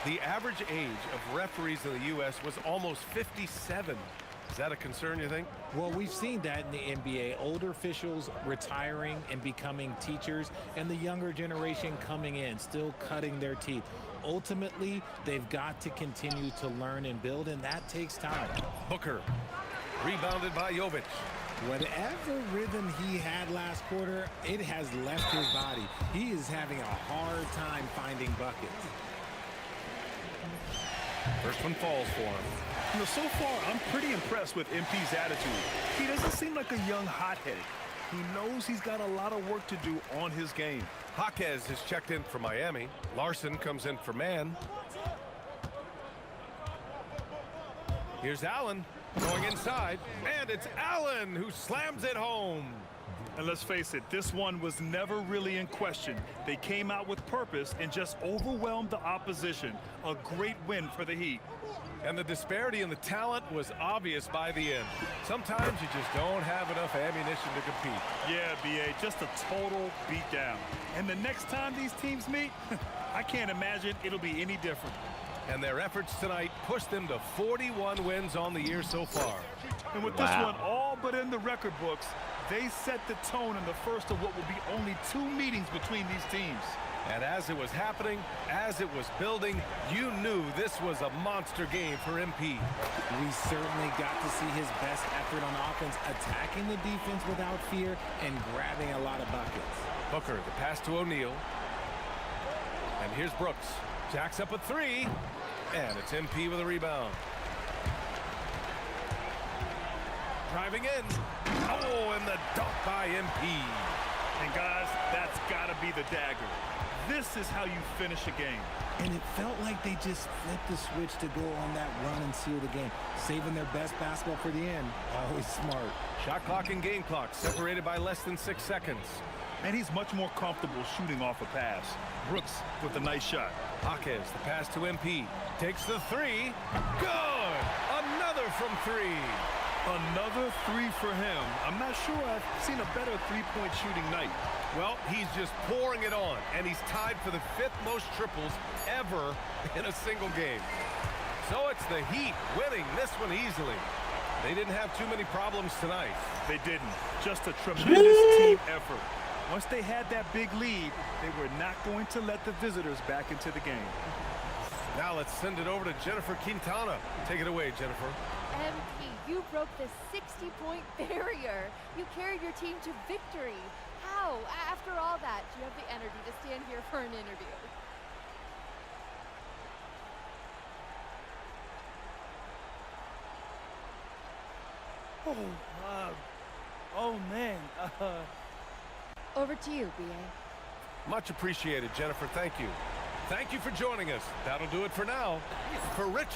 the average age of referees in the U.S. was almost 57. Is that a concern, you think? Well, we've seen that in the NBA. Older officials retiring and becoming teachers, and the younger generation coming in, still cutting their teeth. Ultimately, they've got to continue to learn and build, and that takes time. Booker, rebounded by Jovic. Whatever rhythm he had last quarter, it has left his body. He is having a hard time finding buckets. First one falls for him. You know, so far, I'm pretty impressed with MP's attitude. He doesn't seem like a young hothead. He knows he's got a lot of work to do on his game. Jaquez has checked in for Miami. Larson comes in for man. Here's Allen going inside, and it's Allen who slams it home. And let's face it, this one was never really in question. They came out with purpose and just overwhelmed the opposition. A great win for the Heat. And the disparity in the talent was obvious by the end. Sometimes you just don't have enough ammunition to compete. Yeah, B.A., just a total beatdown. And the next time these teams meet, I can't imagine it'll be any different. And their efforts tonight pushed them to 41 wins on the year so far. And with this one all but in the record books, they set the tone in the first of what will be only 2 meetings between these teams. And as it was happening, as it was building, you knew this was a monster game for MP. We certainly got to see his best effort on offense, attacking the defense without fear and grabbing a lot of buckets. Booker, the pass to O'Neal. And here's Brooks. Jacks up a 3. And it's MP with a rebound. Driving in. Oh, and the dunk by MP. And guys, that's got to be the dagger. This is how you finish a game. And it felt like they just flipped the switch to go on that run and seal the game, saving their best basketball for the end. Always smart. Shot clock and game clock separated by less than 6 seconds. And he's much more comfortable shooting off a pass. Brooks with a nice shot. Jaquez, the pass to MP. Takes the 3. Good! Another from 3. Another 3 for him. I'm not sure I've seen a better three-point shooting night. Well, he's just pouring it on, and he's tied for the 5th most triples ever in a single game. So it's the Heat winning this one easily. They didn't have too many problems tonight. They didn't. Just a tremendous team effort. Once they had that big lead, they were not going to let the visitors back into the game. Now let's send it over to Jennifer Quintana. Take it away, Jennifer. MP, you broke the 60-point barrier. You carried your team to victory. How? After all that, do you have the energy to stand here for an interview? Oh man. Over to you, B.A. Much appreciated, Jennifer. Thank you. Thank you for joining us. That'll do it for now. For Rich.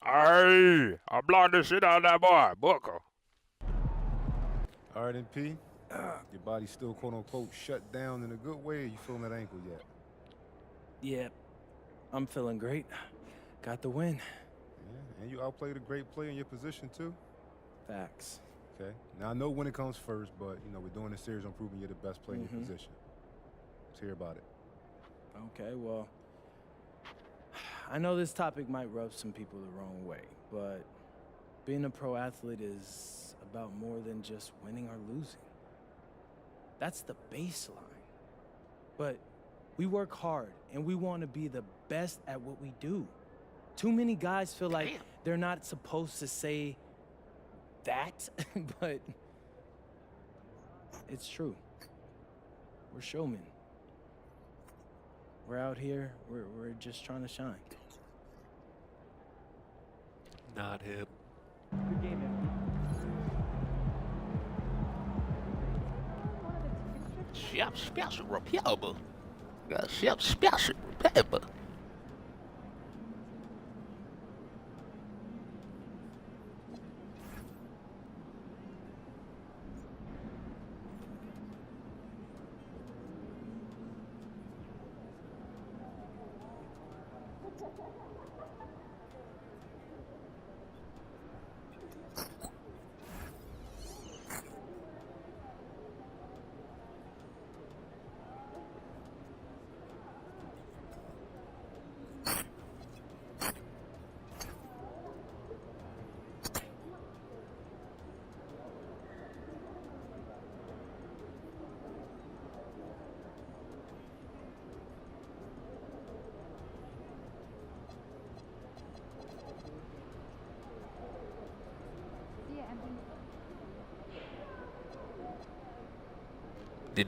Hey, I'm blowing this shit out of that boy, Booker. All right, MP. Your body's still quote-unquote shut down in a good way, or you feeling that ankle yet? Yeah, I'm feeling great. Got the win. Yeah, and you outplayed a great player in your position, too. Facts. Okay. Now, I know when it comes first, but, you know, we're doing a series on proving you're the best player in your position. Let's hear about it. Okay, well, I know this topic might rub some people the wrong way, but being a pro athlete is about more than just winning or losing. That's the baseline. But we work hard, and we want to be the best at what we do. Too many guys feel like they're not supposed to say that, but it's true. We're showmen. We're out here, we're just trying to shine. Not him. Good game, man. Chef special repairable. Got chef special repairable.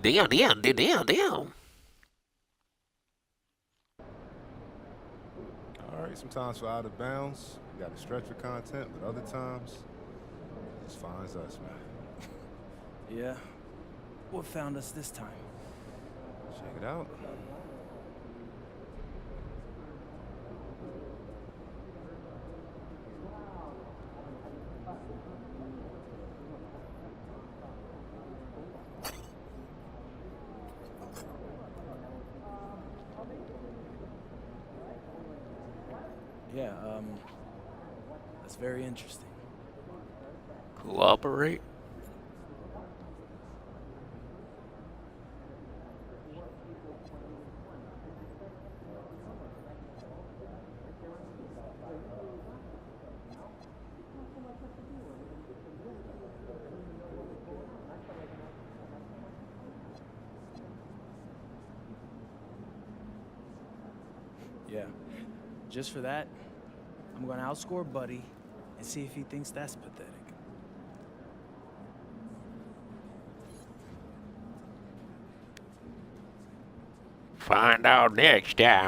Damn. All right, sometimes we're out of bounds. We got to stretch for content, but other times, it just finds us, man. Yeah. What found us this time? Check it out. Yeah, that's very interesting. Cooperate. Yeah. Just for that, I'm going to outscore Buddy and see if he thinks that's pathetic. Find out next time.